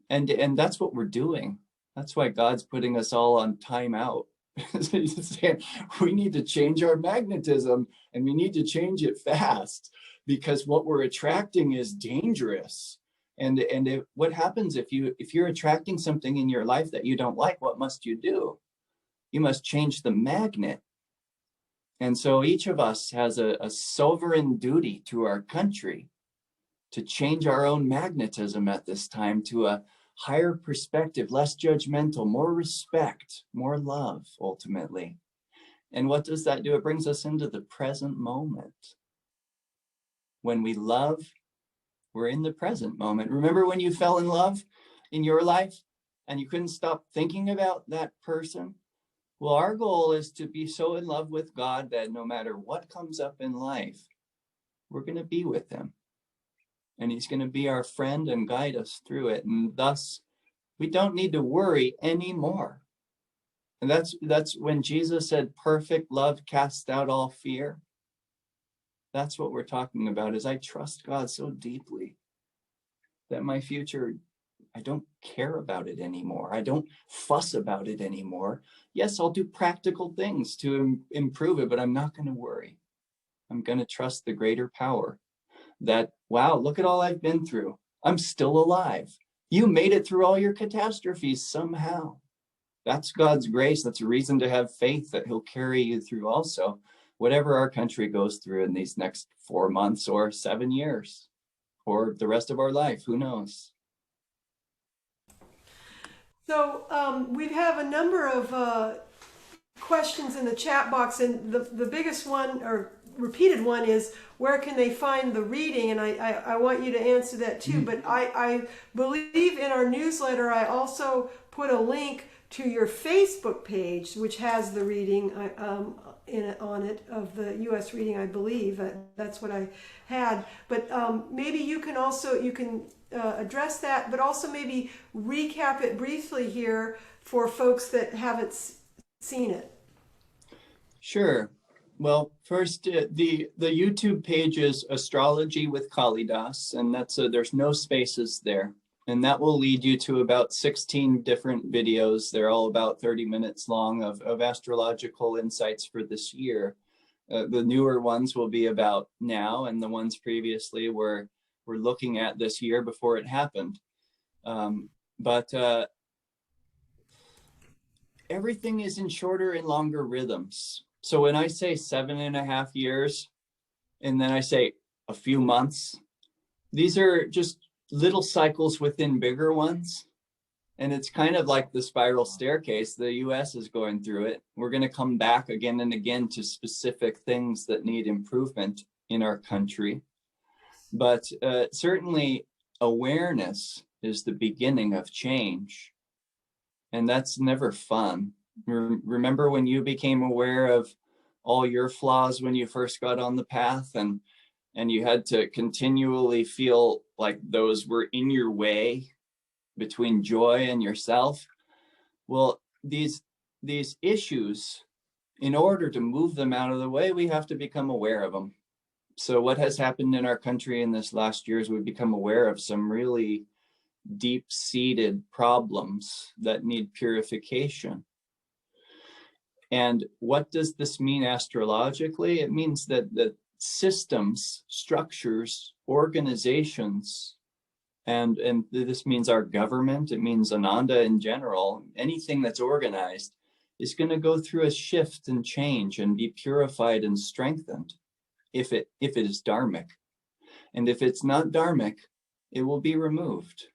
And that's what we're doing. That's why God's putting us all on timeout. He's saying we need to change our magnetism, and we need to change it fast, because what we're attracting is dangerous. And what happens if you're attracting something in your life that you don't like? What must you do? You must change the magnet. And so each of us has a sovereign duty to our country to change our own magnetism at this time to a higher perspective, less judgmental, more respect, more love, ultimately. And what does that do? It brings us into the present moment. When we love, we're in the present moment. Remember when you fell in love in your life and you couldn't stop thinking about that person? Well, our goal is to be so in love with God that no matter what comes up in life, we're going to be with him. And he's going to be our friend and guide us through it. And thus, we don't need to worry anymore. And that's when Jesus said, perfect love casts out all fear. That's what we're talking about, is I trust God so deeply that my future, I don't care about it anymore. I don't fuss about it anymore. Yes, I'll do practical things to improve it, but I'm not going to worry. I'm going to trust the greater power that, wow, look at all I've been through. I'm still alive. You made it through all your catastrophes somehow. That's God's grace. That's a reason to have faith that he'll carry you through also, whatever our country goes through in these next 4 months or 7 years or the rest of our life. Who knows? So we have a number of questions in the chat box, and the biggest one, or repeated one is, where can they find the reading? And I want you to answer that too. But I believe in our newsletter, I also put a link to your Facebook page, which has the reading on it of the U.S. reading, I believe. That's what I had. But maybe you can address that, but also maybe recap it briefly here for folks that haven't seen it. Sure. Well, first, the YouTube page is Astrology with Kalidas, and there's no spaces there. And that will lead you to about 16 different videos. They're all about 30 minutes long of astrological insights for this year. The newer ones will be about now, and the ones previously we're looking at this year before it happened. But everything is in shorter and longer rhythms. So when I say 7.5 years, and then I say a few months, these are just little cycles within bigger ones. And it's kind of like the spiral staircase. The US is going through it. We're going to come back again and again to specific things that need improvement in our country. But certainly awareness is the beginning of change. And that's never fun. Remember when you became aware of all your flaws when you first got on the path, and you had to continually feel like those were in your way between joy and yourself? Well, these issues, in order to move them out of the way, we have to become aware of them. So what has happened in our country in this last year is we've become aware of some really deep-seated problems that need purification. And what does this mean astrologically? It means that systems, structures, organizations, and this means our government, it means Ananda in general, anything that's organized is going to go through a shift and change and be purified and strengthened if it is dharmic. And if it's not dharmic, it will be removed.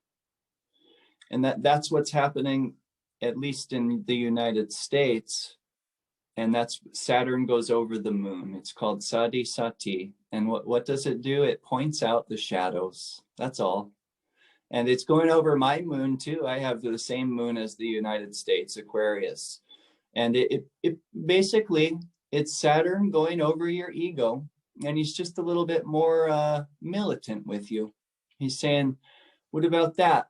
And that's what's happening, at least in the United States. And that's Saturn goes over the moon. It's called Sati Sati. And what does it do? It points out the shadows. That's all. And it's going over my moon too. I have the same moon as the United States, Aquarius. And it basically, it's Saturn going over your ego. And he's just a little bit more militant with you. He's saying, what about that?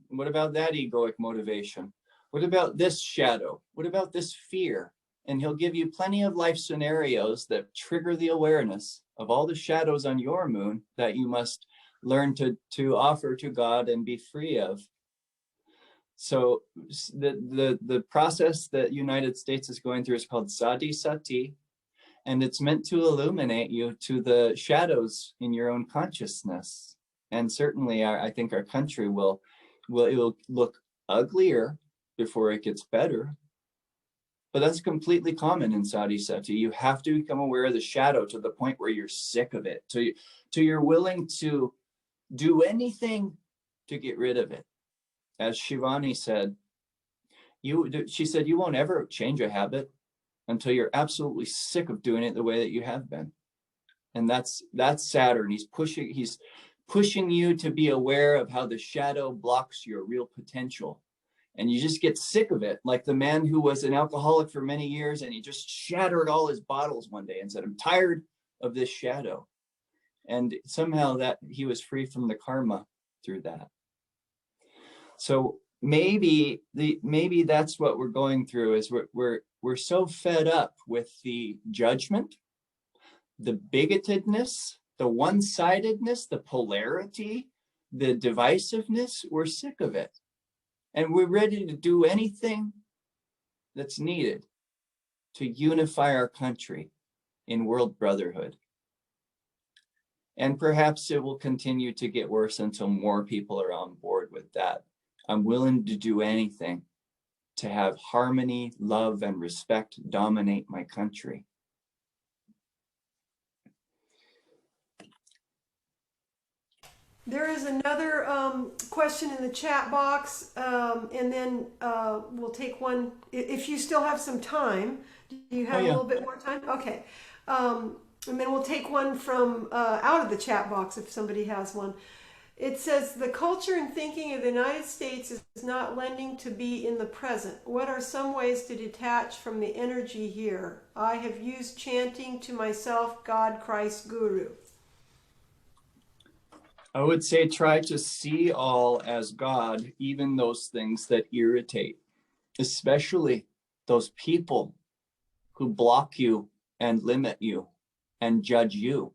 What about that egoic motivation? What about this shadow? What about this fear? And he'll give you plenty of life scenarios that trigger the awareness of all the shadows on your moon that you must learn to offer to God and be free of. So the process that United States is going through is called Sati Sati, and it's meant to illuminate you to the shadows in your own consciousness. And certainly I think our country it will look uglier before it gets better. But that's completely common in Sati Sati. You have to become aware of the shadow to the point where you're sick of it, till you're willing to do anything to get rid of it. As Shivani said, she said, you won't ever change a habit until you're absolutely sick of doing it the way that you have been. And that's Saturn. He's pushing you to be aware of how the shadow blocks your real potential. And you just get sick of it, like the man who was an alcoholic for many years, and he just shattered all his bottles one day and said, I'm tired of this shadow. And somehow that he was free from the karma through that. So maybe that's what we're going through, is we're so fed up with the judgment, the bigotedness, the one-sidedness, the polarity, the divisiveness. We're sick of it. And we're ready to do anything that's needed to unify our country in world brotherhood. And perhaps it will continue to get worse until more people are on board with that. I'm willing to do anything to have harmony, love, and respect dominate my country. There is another question in the chat box, and then we'll take one if you still have some time. Do you have a little bit more time? Okay. And then we'll take one from out of the chat box if somebody has one. It says, the culture and thinking of the United States is not lending to be in the present. What are some ways to detach from the energy here? I have used chanting to myself, God, Christ, Guru. I would say try to see all as God, even those things that irritate, especially those people who block you and limit you and judge you.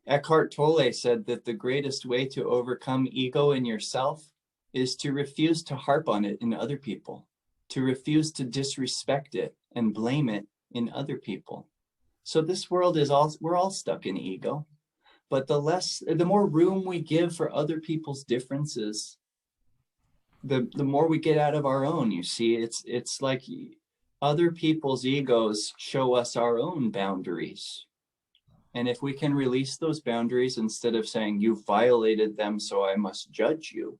Eckhart Tolle said that the greatest way to overcome ego in yourself is to refuse to harp on it in other people, to refuse to disrespect it and blame it in other people. So this world is we're all stuck in ego, but the more room we give for other people's differences, the more we get out of our own. You see, it's like other people's egos show us our own boundaries. And if we can release those boundaries instead of saying, you violated them, so I must judge you,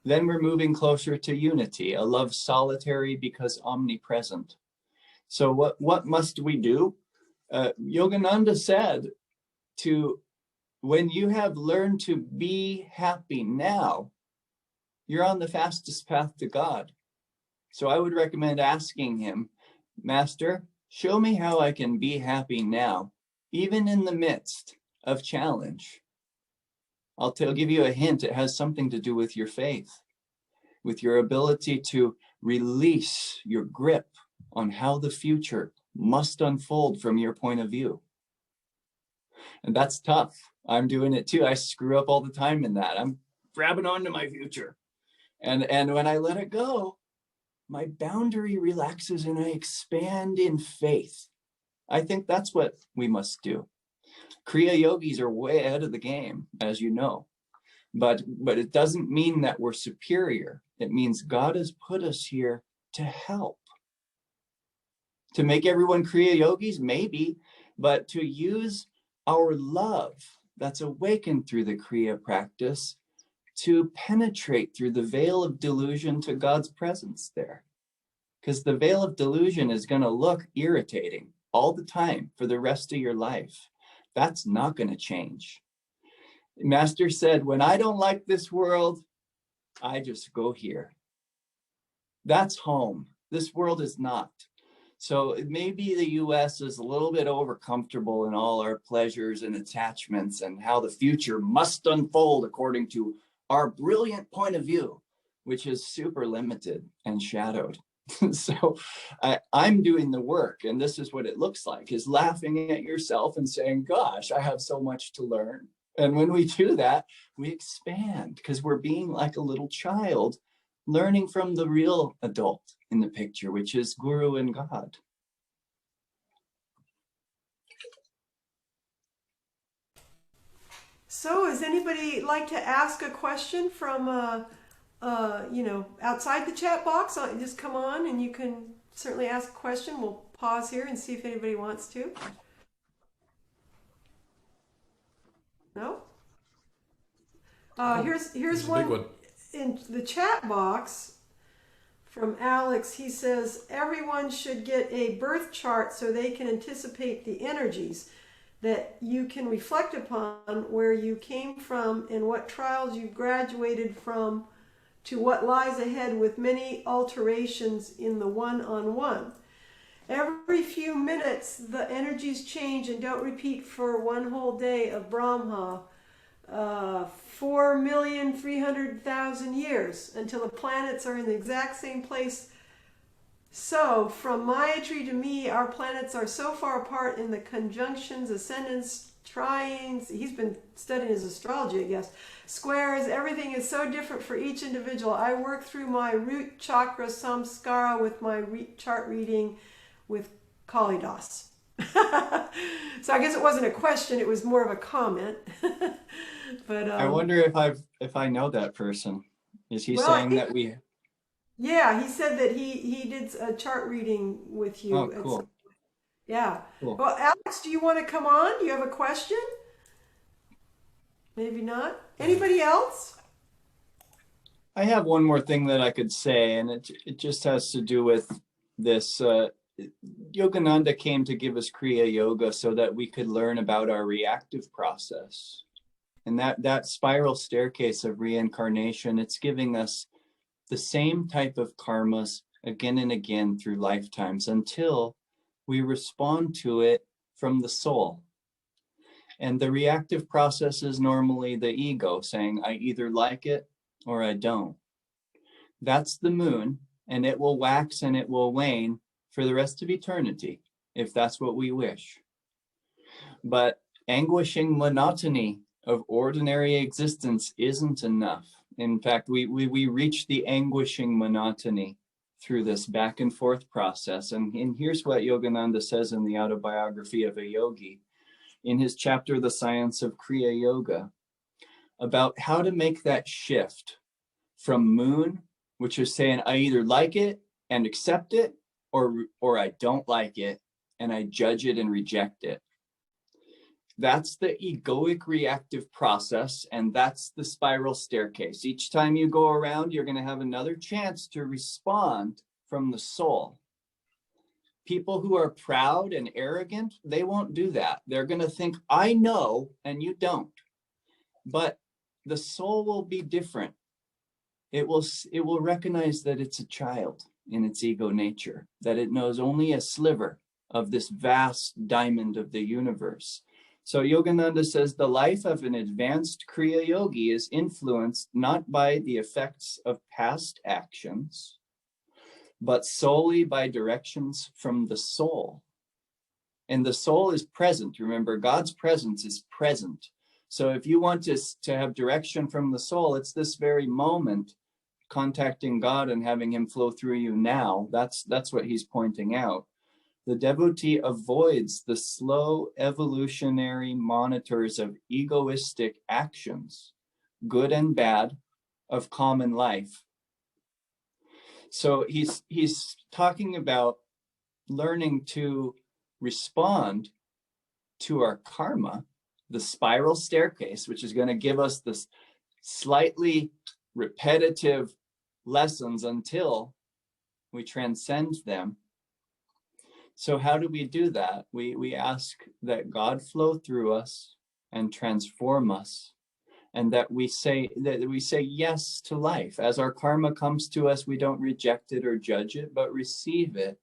then we're moving closer to unity, a love solitary because omnipresent. So what must we do? Yogananda said, when you have learned to be happy now, you're on the fastest path to God. So I would recommend asking him, Master, show me how I can be happy now, even in the midst of challenge. I'll give you a hint. It has something to do with your faith, with your ability to release your grip on how the future must unfold from your point of view. And that's tough. I'm doing it too. I screw up all the time in that. I'm grabbing onto my future. And when I let it go, my boundary relaxes and I expand in faith. I think that's what we must do. Kriya yogis are way ahead of the game, as you know. But it doesn't mean that we're superior. It means God has put us here to help. To make everyone Kriya yogis, maybe, but to use our love that's awakened through the Kriya practice to penetrate through the veil of delusion to God's presence there. Because the veil of delusion is going to look irritating all the time for the rest of your life. That's not going to change. Master said, when I don't like this world, I just go here. That's home. This world is not. So maybe the US is a little bit over comfortable in all our pleasures and attachments and how the future must unfold according to our brilliant point of view, which is super limited and shadowed. So I'm doing the work, and this is what it looks like, is laughing at yourself and saying, gosh, I have so much to learn. And when we do that, we expand because we're being like a little child learning from the real adult in the picture, which is Guru and God. So, does anybody like to ask a question from, outside the chat box? Just come on and you can certainly ask a question. We'll pause here and see if anybody wants to. No? Here's one, big one in the chat box from Alex. He says, everyone should get a birth chart so they can anticipate the energies that you can reflect upon where you came from and what trials you graduated from to what lies ahead with many alterations in the one-on-one. Every few minutes, the energies change and don't repeat for one whole day of Brahma. 4,300,000 years until the planets are in the exact same place. So, from Maitri to me, our planets are so far apart in the conjunctions, ascendants, trines. He's been studying his astrology, I guess. Squares, everything is so different for each individual. I work through my root chakra samskara with my chart reading with Kalidas. So I guess it wasn't a question, it was more of a comment. But I wonder if I know that person. Is he saying that we... Yeah, he said that he did a chart reading with you. Oh, cool. Yeah. Cool. Well, Alex, do you want to come on? Do you have a question? Maybe not. Anybody else? I have one more thing that I could say, and it just has to do with this Yogananda came to give us Kriya Yoga so that we could learn about our reactive process. And that spiral staircase of reincarnation, it's giving us the same type of karmas again and again through lifetimes until we respond to it from the soul. And the reactive process is normally the ego saying, I either like it or I don't. That's the moon, and it will wax and it will wane for the rest of eternity, if that's what we wish. But anguishing monotony of ordinary existence isn't enough. In fact, we reach the anguishing monotony through this back and forth process. And here's what Yogananda says in the autobiography of a yogi, in his chapter, The Science of Kriya Yoga, about how to make that shift from moon, which is saying, I either like it and accept it, or I don't like it and I judge it and reject it. That's the egoic reactive process, and that's the spiral staircase. Each time you go around, you're going to have another chance to respond from the soul. People who are proud and arrogant, they won't do that. They're going to think, I know, and you don't. But the soul will be different. It will recognize that it's a child in its ego nature, that it knows only a sliver of this vast diamond of the universe. So Yogananda says the life of an advanced Kriya yogi is influenced not by the effects of past actions, but solely by directions from the soul. And the soul is present. Remember, God's presence is present. So if you want to have direction from the soul, it's this very moment, contacting God and having him flow through you now. That's what he's pointing out. The devotee avoids the slow evolutionary monitors of egoistic actions, good and bad, of common life. So he's talking about learning to respond to our karma, the spiral staircase, which is going to give us this slightly repetitive lessons until we transcend them. So how do we do that? We ask that God flow through us and transform us, and that we say yes to life. As our karma comes to us, we don't reject it or judge it, but receive it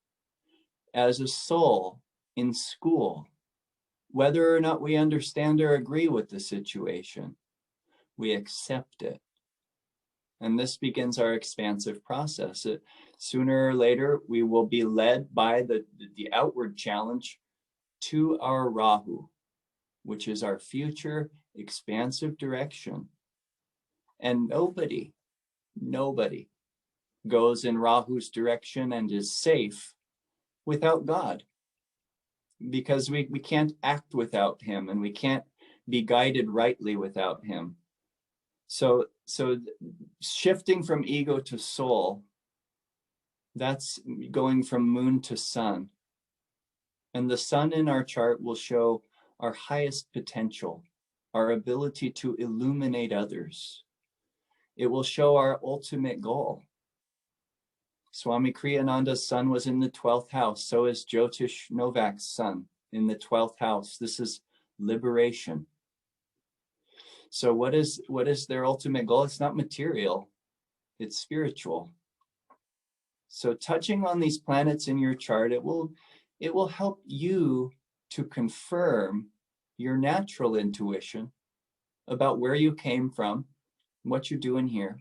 as a soul in school. Whether or not we understand or agree with the situation, we accept it. And this begins our expansive process. Sooner or later, we will be led by the outward challenge to our Rahu, which is our future expansive direction. And nobody goes in Rahu's direction and is safe without God, because we can't act without him, and we can't be guided rightly without him. So shifting from ego to soul, that's going from moon to sun. And the sun in our chart will show our highest potential, our ability to illuminate others. It will show our ultimate goal. Swami Kriyananda's sun was in the 12th house. So is Jyotish Novak's sun in the 12th house. This is liberation. So what is their ultimate goal? It's not material, it's spiritual. So touching on these planets in your chart, it will help you to confirm your natural intuition about where you came from, what you're doing here,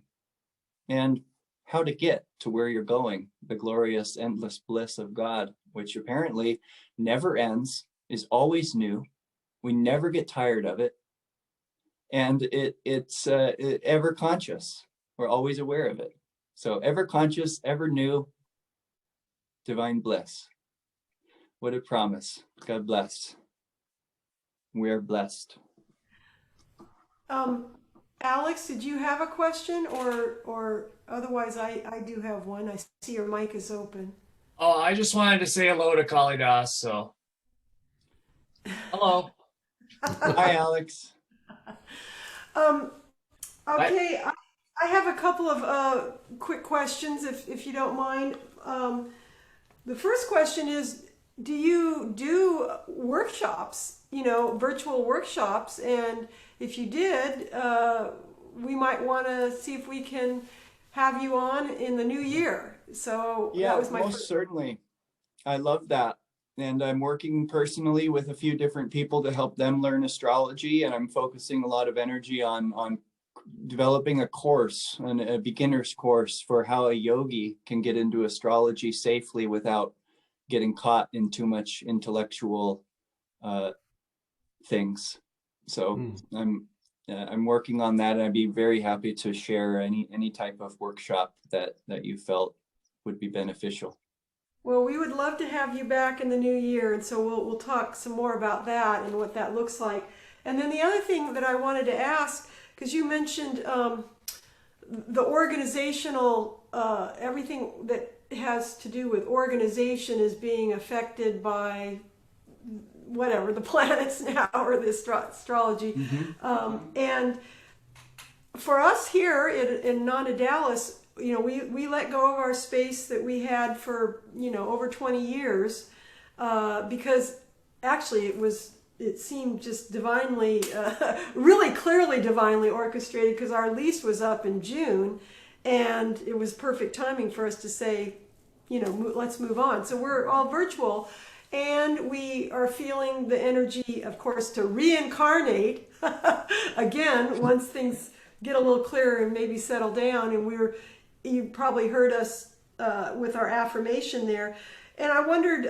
and how to get to where you're going, the glorious, endless bliss of God, which apparently never ends, is always new. We never get tired of it. And it's ever conscious. We're always aware of it. So ever conscious, ever new, divine bliss. What a promise. God bless. We are blessed. Alex, did you have a question, or otherwise I do have one. I see your mic is open. Oh, I just wanted to say hello to Kalidas, so. Hello. Hi, Alex. Okay, I have a couple of quick questions, if you don't mind. The first question is, do you do workshops, virtual workshops? And if you did, we might want to see if we can have you on in the new year. So Yeah, that was my most first. certainly. I love that. And I'm working personally with a few different people to help them learn astrology. And I'm focusing a lot of energy on developing a course, a beginner's course for how a yogi can get into astrology safely without getting caught in too much intellectual things. So I'm working on that, and I'd be very happy to share any type of workshop that you felt would be beneficial. Well, we would love to have you back in the new year, and so we'll talk some more about that and what that looks like. And then the other thing that I wanted to ask, because you mentioned the organizational, everything that has to do with organization is being affected by whatever the planets now or the astrology. And for us here in Nanda Dallas, we let go of our space that we had for over 20 years because actually it seemed just divinely, really clearly divinely orchestrated, because our lease was up in June, and it was perfect timing for us to say, let's move on. So we're all virtual, and we are feeling the energy, of course, to reincarnate again once things get a little clearer and maybe settle down. And you probably heard us with our affirmation there. And I wondered,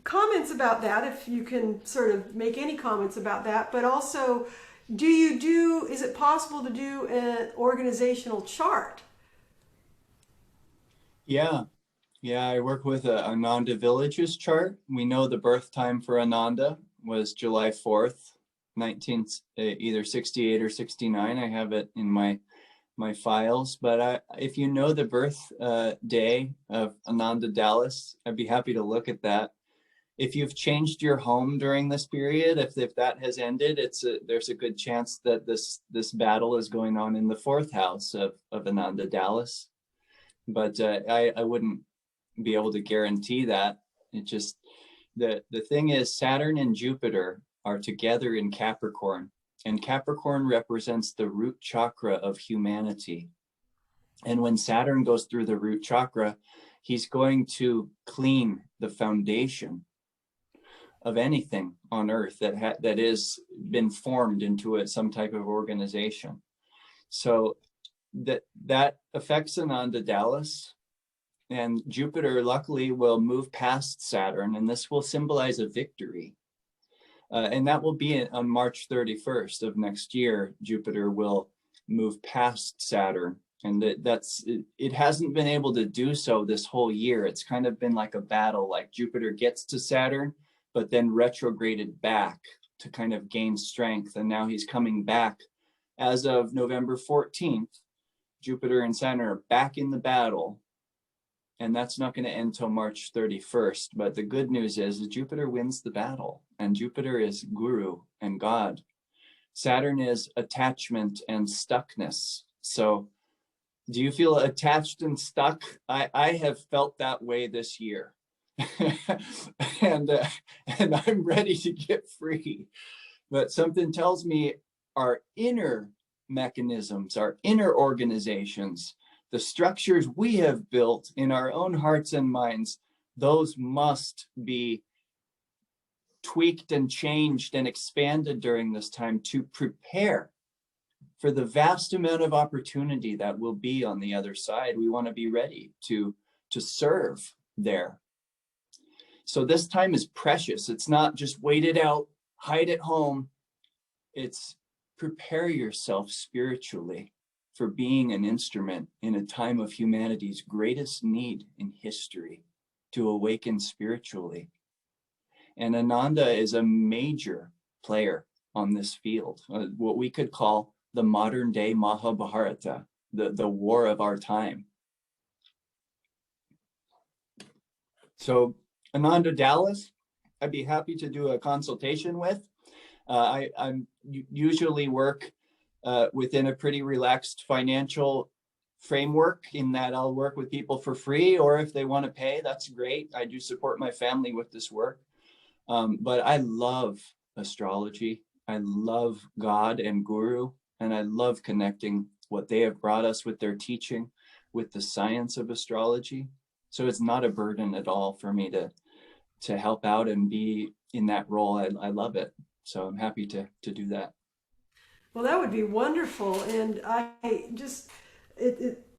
comments about that, if you can sort of make any comments about that, but also, is it possible to do an organizational chart? Yeah, I work with a Ananda Villages chart. We know the birth time for Ananda was July 4th, either 68 or 69. I have it in my files, but if you know the birth day of Ananda Dallas, I'd be happy to look at that. If you've changed your home during this period, if that has ended, there's a good chance that this battle is going on in the fourth house of Ananda Dallas. But I wouldn't be able to guarantee that. It just, the thing is, Saturn and Jupiter are together in Capricorn, and Capricorn represents the root chakra of humanity. And when Saturn goes through the root chakra, he's going to clean the foundation of anything on earth that is been formed into some type of organization. So that affects Ananda Dallas, and Jupiter luckily will move past Saturn, and this will symbolize a victory. And that will be on March 31st of next year. Jupiter will move past Saturn, and it hasn't been able to do so this whole year. It's kind of been like a battle, like Jupiter gets to Saturn, but then retrograded back to kind of gain strength. And now he's coming back as of November 14th. Jupiter and Saturn are back in the battle, and that's not going to end till March 31st. But the good news is that Jupiter wins the battle, and Jupiter is Guru and God. Saturn is attachment and stuckness. So do you feel attached and stuck? I have felt that way this year. and I'm ready to get free. But something tells me our inner mechanisms, our inner organizations, the structures we have built in our own hearts and minds, those must be tweaked and changed and expanded during this time to prepare for the vast amount of opportunity that will be on the other side. We want to be ready to serve there. So this time is precious. It's not just wait it out, hide at home. It's prepare yourself spiritually for being an instrument in a time of humanity's greatest need in history to awaken spiritually. And Ananda is a major player on this field, what we could call the modern day Mahabharata, the war of our time. So Ananda Dallas, I'd be happy to do a consultation with. I usually work within a pretty relaxed financial framework in that I'll work with people for free, or if they want to pay, that's great. I do support my family with this work. But I love astrology. I love God and Guru, and I love connecting what they have brought us with their teaching, with the science of astrology. So it's not a burden at all for me to help out and be in that role. I love it. So I'm happy to do that. Well, that would be wonderful. And I just,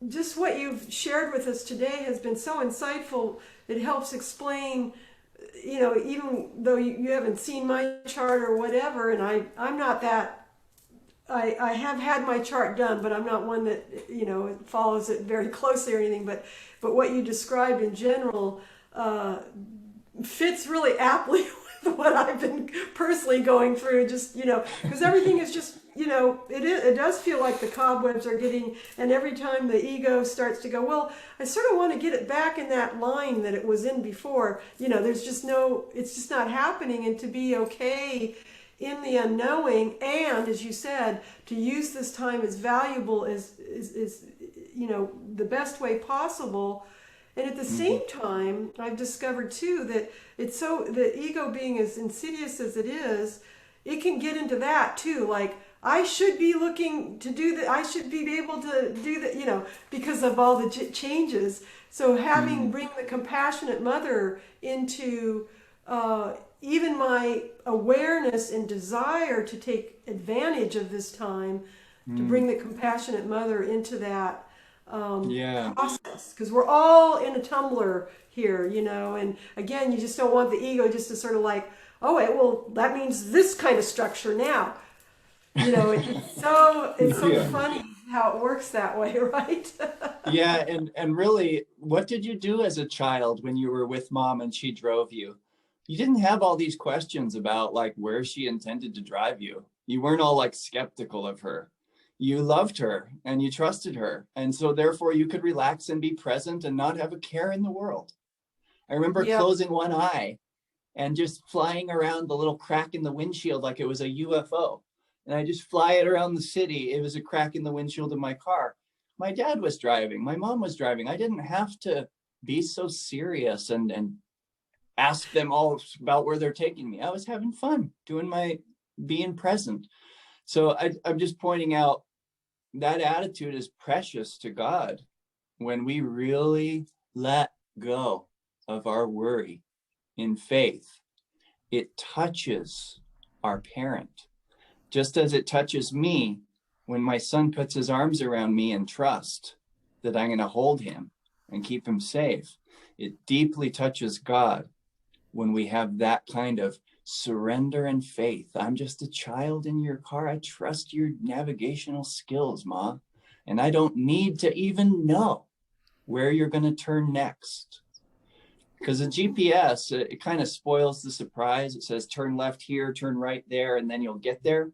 just what you've shared with us today has been so insightful. It helps explain, you know, even though you haven't seen my chart or whatever, and I'm not that, I have had my chart done, but I'm not one that, you know, follows it very closely or anything. But what you described in general fits really aptly with what I've been personally going through. Just, you know, because everything is just, you know, it does feel like the cobwebs are getting, and every time the ego starts to go, well, I sort of want to get it back in that line that it was in before. You know, there's just it's just not happening, and to be okay in the unknowing, and as you said, to use this time as valuable as you know, the best way possible. And at the same time, I've discovered too that the ego being as insidious as it is, it can get into that too. Like, I should be looking to do that. I should be able to do that, you know, because of all the changes. So bring the compassionate mother into even my awareness and desire to take advantage of this time, to bring the compassionate mother into that process, because we're all in a tumbler here, you know. And again, you just don't want the ego just to sort of like, oh, well, that means this kind of structure now, you know. It's so funny how it works that way, right? Yeah, and really, what did you do as a child when you were with mom and she drove you? You didn't have all these questions about like where she intended to drive you. You weren't all like skeptical of her. You loved her and you trusted her. And so therefore you could relax and be present and not have a care in the world. I remember closing one eye and just flying around the little crack in the windshield like it was a UFO. And I just fly it around the city. It was a crack in the windshield of my car. My dad was driving. My mom was driving. I didn't have to be so serious and ask them all about where they're taking me. I was having fun being present. So I'm just pointing out that attitude is precious to God when we really let go of our worry in faith. It touches our parent, just as it touches me when my son puts his arms around me and trust that I'm going to hold him and keep him safe. It deeply touches God when we have that kind of surrender and faith. I'm just a child in your car. I trust your navigational skills, Ma. And I don't need to even know where you're going to turn next. Because the GPS, it kind of spoils the surprise. It says turn left here, turn right there, and then you'll get there.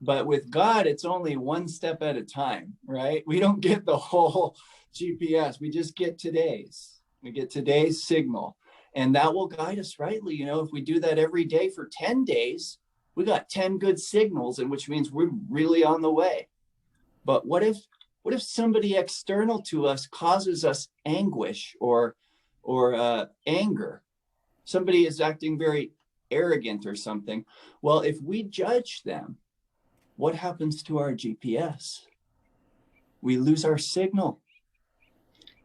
But with God, it's only one step at a time, right? We don't get the whole GPS. We just get today's. We get today's signal. And that will guide us rightly. You know, if we do that every day for 10 days, we got 10 good signals, and which means we're really on the way. But what if somebody external to us causes us anguish or anger? Somebody is acting very arrogant or something. Well, if we judge them, what happens to our GPS? We lose our signal.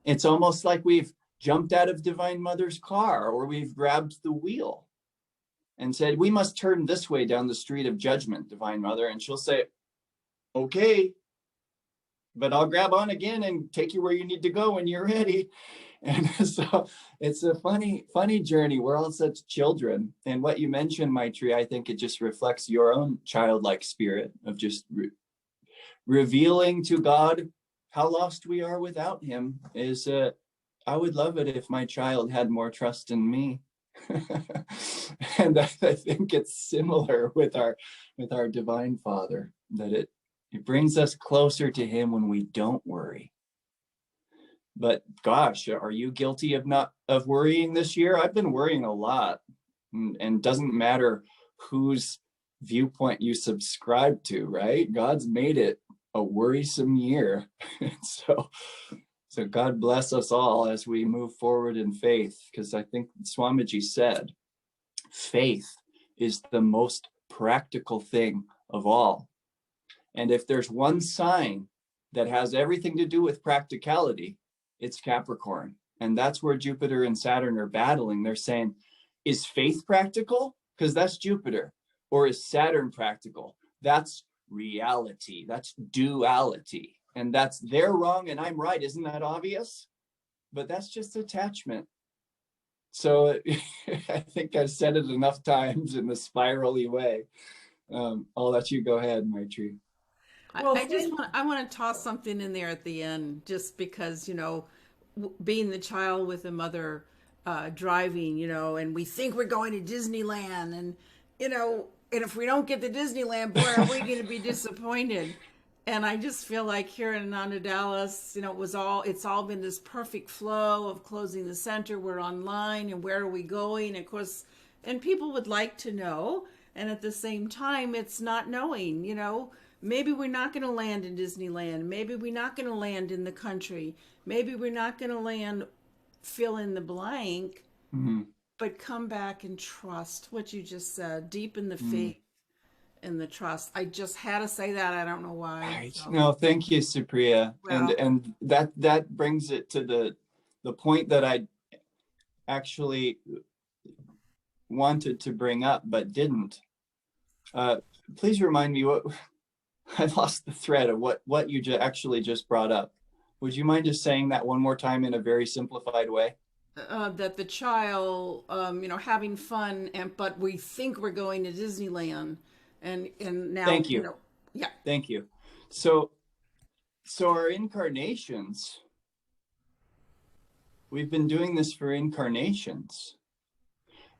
It's almost like we've jumped out of Divine Mother's car, or we've grabbed the wheel and said, we must turn this way down the street of judgment, Divine Mother. And she'll say, okay, but I'll grab on again and take you where you need to go when you're ready. And so it's a funny journey. We're all such children. And what you mentioned, Maitri, I think it just reflects your own childlike spirit of just revealing to God how lost we are without him. I would love it if my child had more trust in me. And I think it's similar with our Divine Father, that it brings us closer to him when we don't worry. But gosh, are you guilty of worrying this year? I've been worrying a lot, and doesn't matter whose viewpoint you subscribe to, right? God's made it a worrisome year. So God bless us all as we move forward in faith, because I think Swamiji said, faith is the most practical thing of all. And if there's one sign that has everything to do with practicality, it's Capricorn. And that's where Jupiter and Saturn are battling. They're saying, is faith practical? Because that's Jupiter. Or is Saturn practical? That's reality. That's duality. And they're wrong and I'm right. Isn't that obvious? But that's just attachment. So I think I've said it enough times in the spirally way. I'll let you go ahead, Maitri. Well, I want to toss something in there at the end, just because, being the child with a mother driving, and we think we're going to Disneyland, and if we don't get to Disneyland, boy, are we going to be disappointed. And I just feel like here in Ananda Dallas, it's all been this perfect flow of closing the center. We're online, and where are we going? Of course, and people would like to know, and at the same time, it's not knowing. Maybe we're not going to land in Disneyland. Maybe we're not going to land in the country. Maybe we're not going to land, fill in the blank, but come back and trust what you just said, deepen the faith and the trust. I just had to say that. I don't know why. Right. So. No, thank you, Supriya. Well, and that brings it to the point that I actually wanted to bring up but didn't. Please remind me what I lost the thread of what you actually just brought up. Would you mind just saying that one more time in a very simplified way? That the child, having fun, but we think we're going to Disneyland, and now. Thank you. Yeah. Thank you. So our incarnations, we've been doing this for incarnations.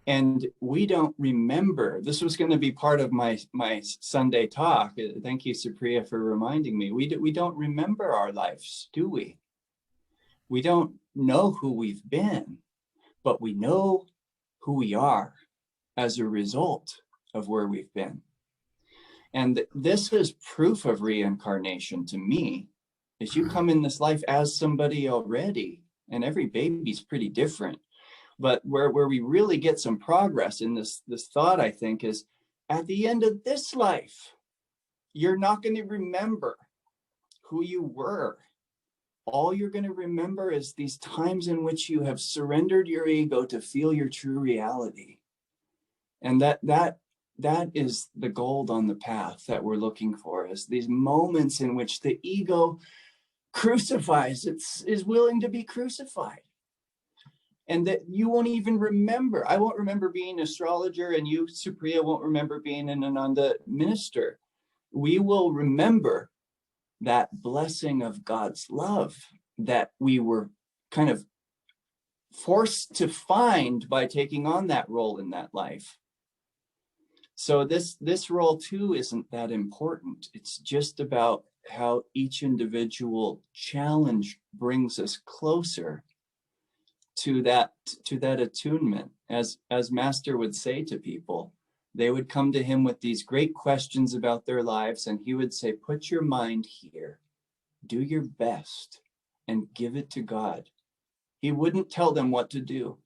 And we don't remember. This was going to be part of my Sunday talk. Thank you, Supriya, for reminding me. We don't remember our lives, do we? We don't know who we've been, but we know who we are as a result of where we've been. And this is proof of reincarnation to me, is you come in this life as somebody already, and every baby's pretty different. But where we really get some progress in this thought, I think, is at the end of this life, you're not going to remember who you were. All you're going to remember is these times in which you have surrendered your ego to feel your true reality. And that is the gold on the path that we're looking for, is these moments in which the ego crucifies, is willing to be crucified. And that you won't even remember. I won't remember being an astrologer, and you, Supriya, won't remember being an Ananda minister. We will remember that blessing of God's love that we were kind of forced to find by taking on that role in that life. So this role too isn't that important. It's just about how each individual challenge brings us closer to that attunement. As Master would say to people, they would come to him with these great questions about their lives, and he would say, put your mind here, do your best, and give it to God. He wouldn't tell them what to do.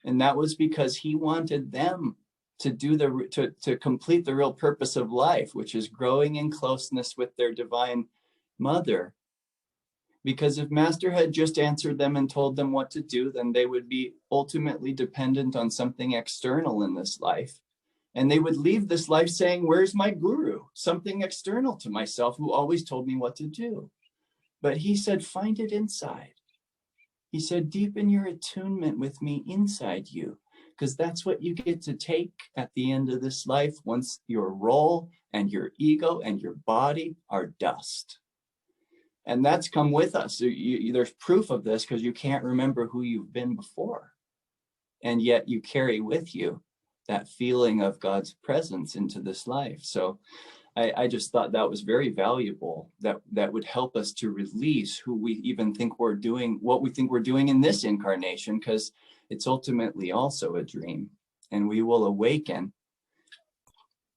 And that was because he wanted them to do to complete the real purpose of life, which is growing in closeness with their divine mother. Because if Master had just answered them and told them what to do, then they would be ultimately dependent on something external in this life. And they would leave this life saying, where's my guru? Something external to myself who always told me what to do. But he said, find it inside. He said, deepen your attunement with me inside you, because that's what you get to take at the end of this life once your role and your ego and your body are dust. And that's come with us. There's proof of this because you can't remember who you've been before. And yet you carry with you that feeling of God's presence into this life. So I just thought that was very valuable. That would help us to release who we even think we're doing, what we think we're doing in this incarnation, because it's ultimately also a dream. And we will awaken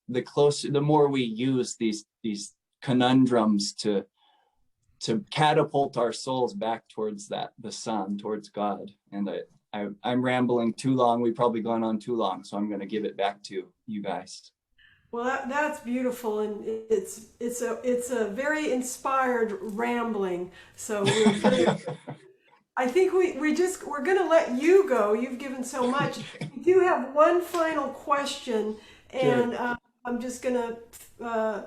the more we use these conundrums to catapult our souls back towards the sun, towards God. And I'm rambling too long. We've probably gone on too long, so I'm going to give it back to you guys. Well, that's beautiful, and it's a very inspired rambling. So I think we're going to let you go. You've given so much. We do have one final question, and I'm just going to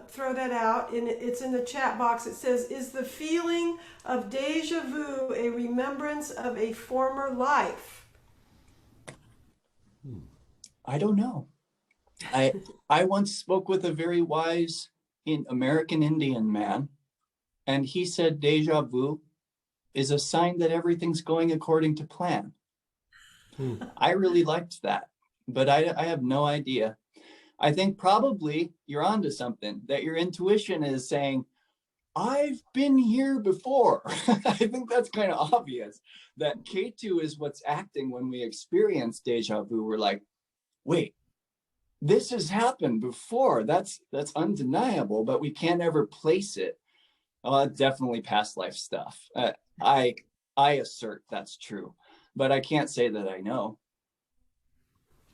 throw that out, and it's in the chat box. It says, "Is the feeling of deja vu a remembrance of a former life?" I don't know. I once spoke with a very wise American Indian man, and he said deja vu is a sign that everything's going according to plan. I really liked that, but I have no idea. I think probably you're onto something, that your intuition is saying, I've been here before. I think that's kind of obvious, that K2 is what's acting when we experience deja vu. We're like, wait, this has happened before. That's undeniable, but we can't ever place it. Oh, definitely past life stuff. I assert that's true, but I can't say that I know.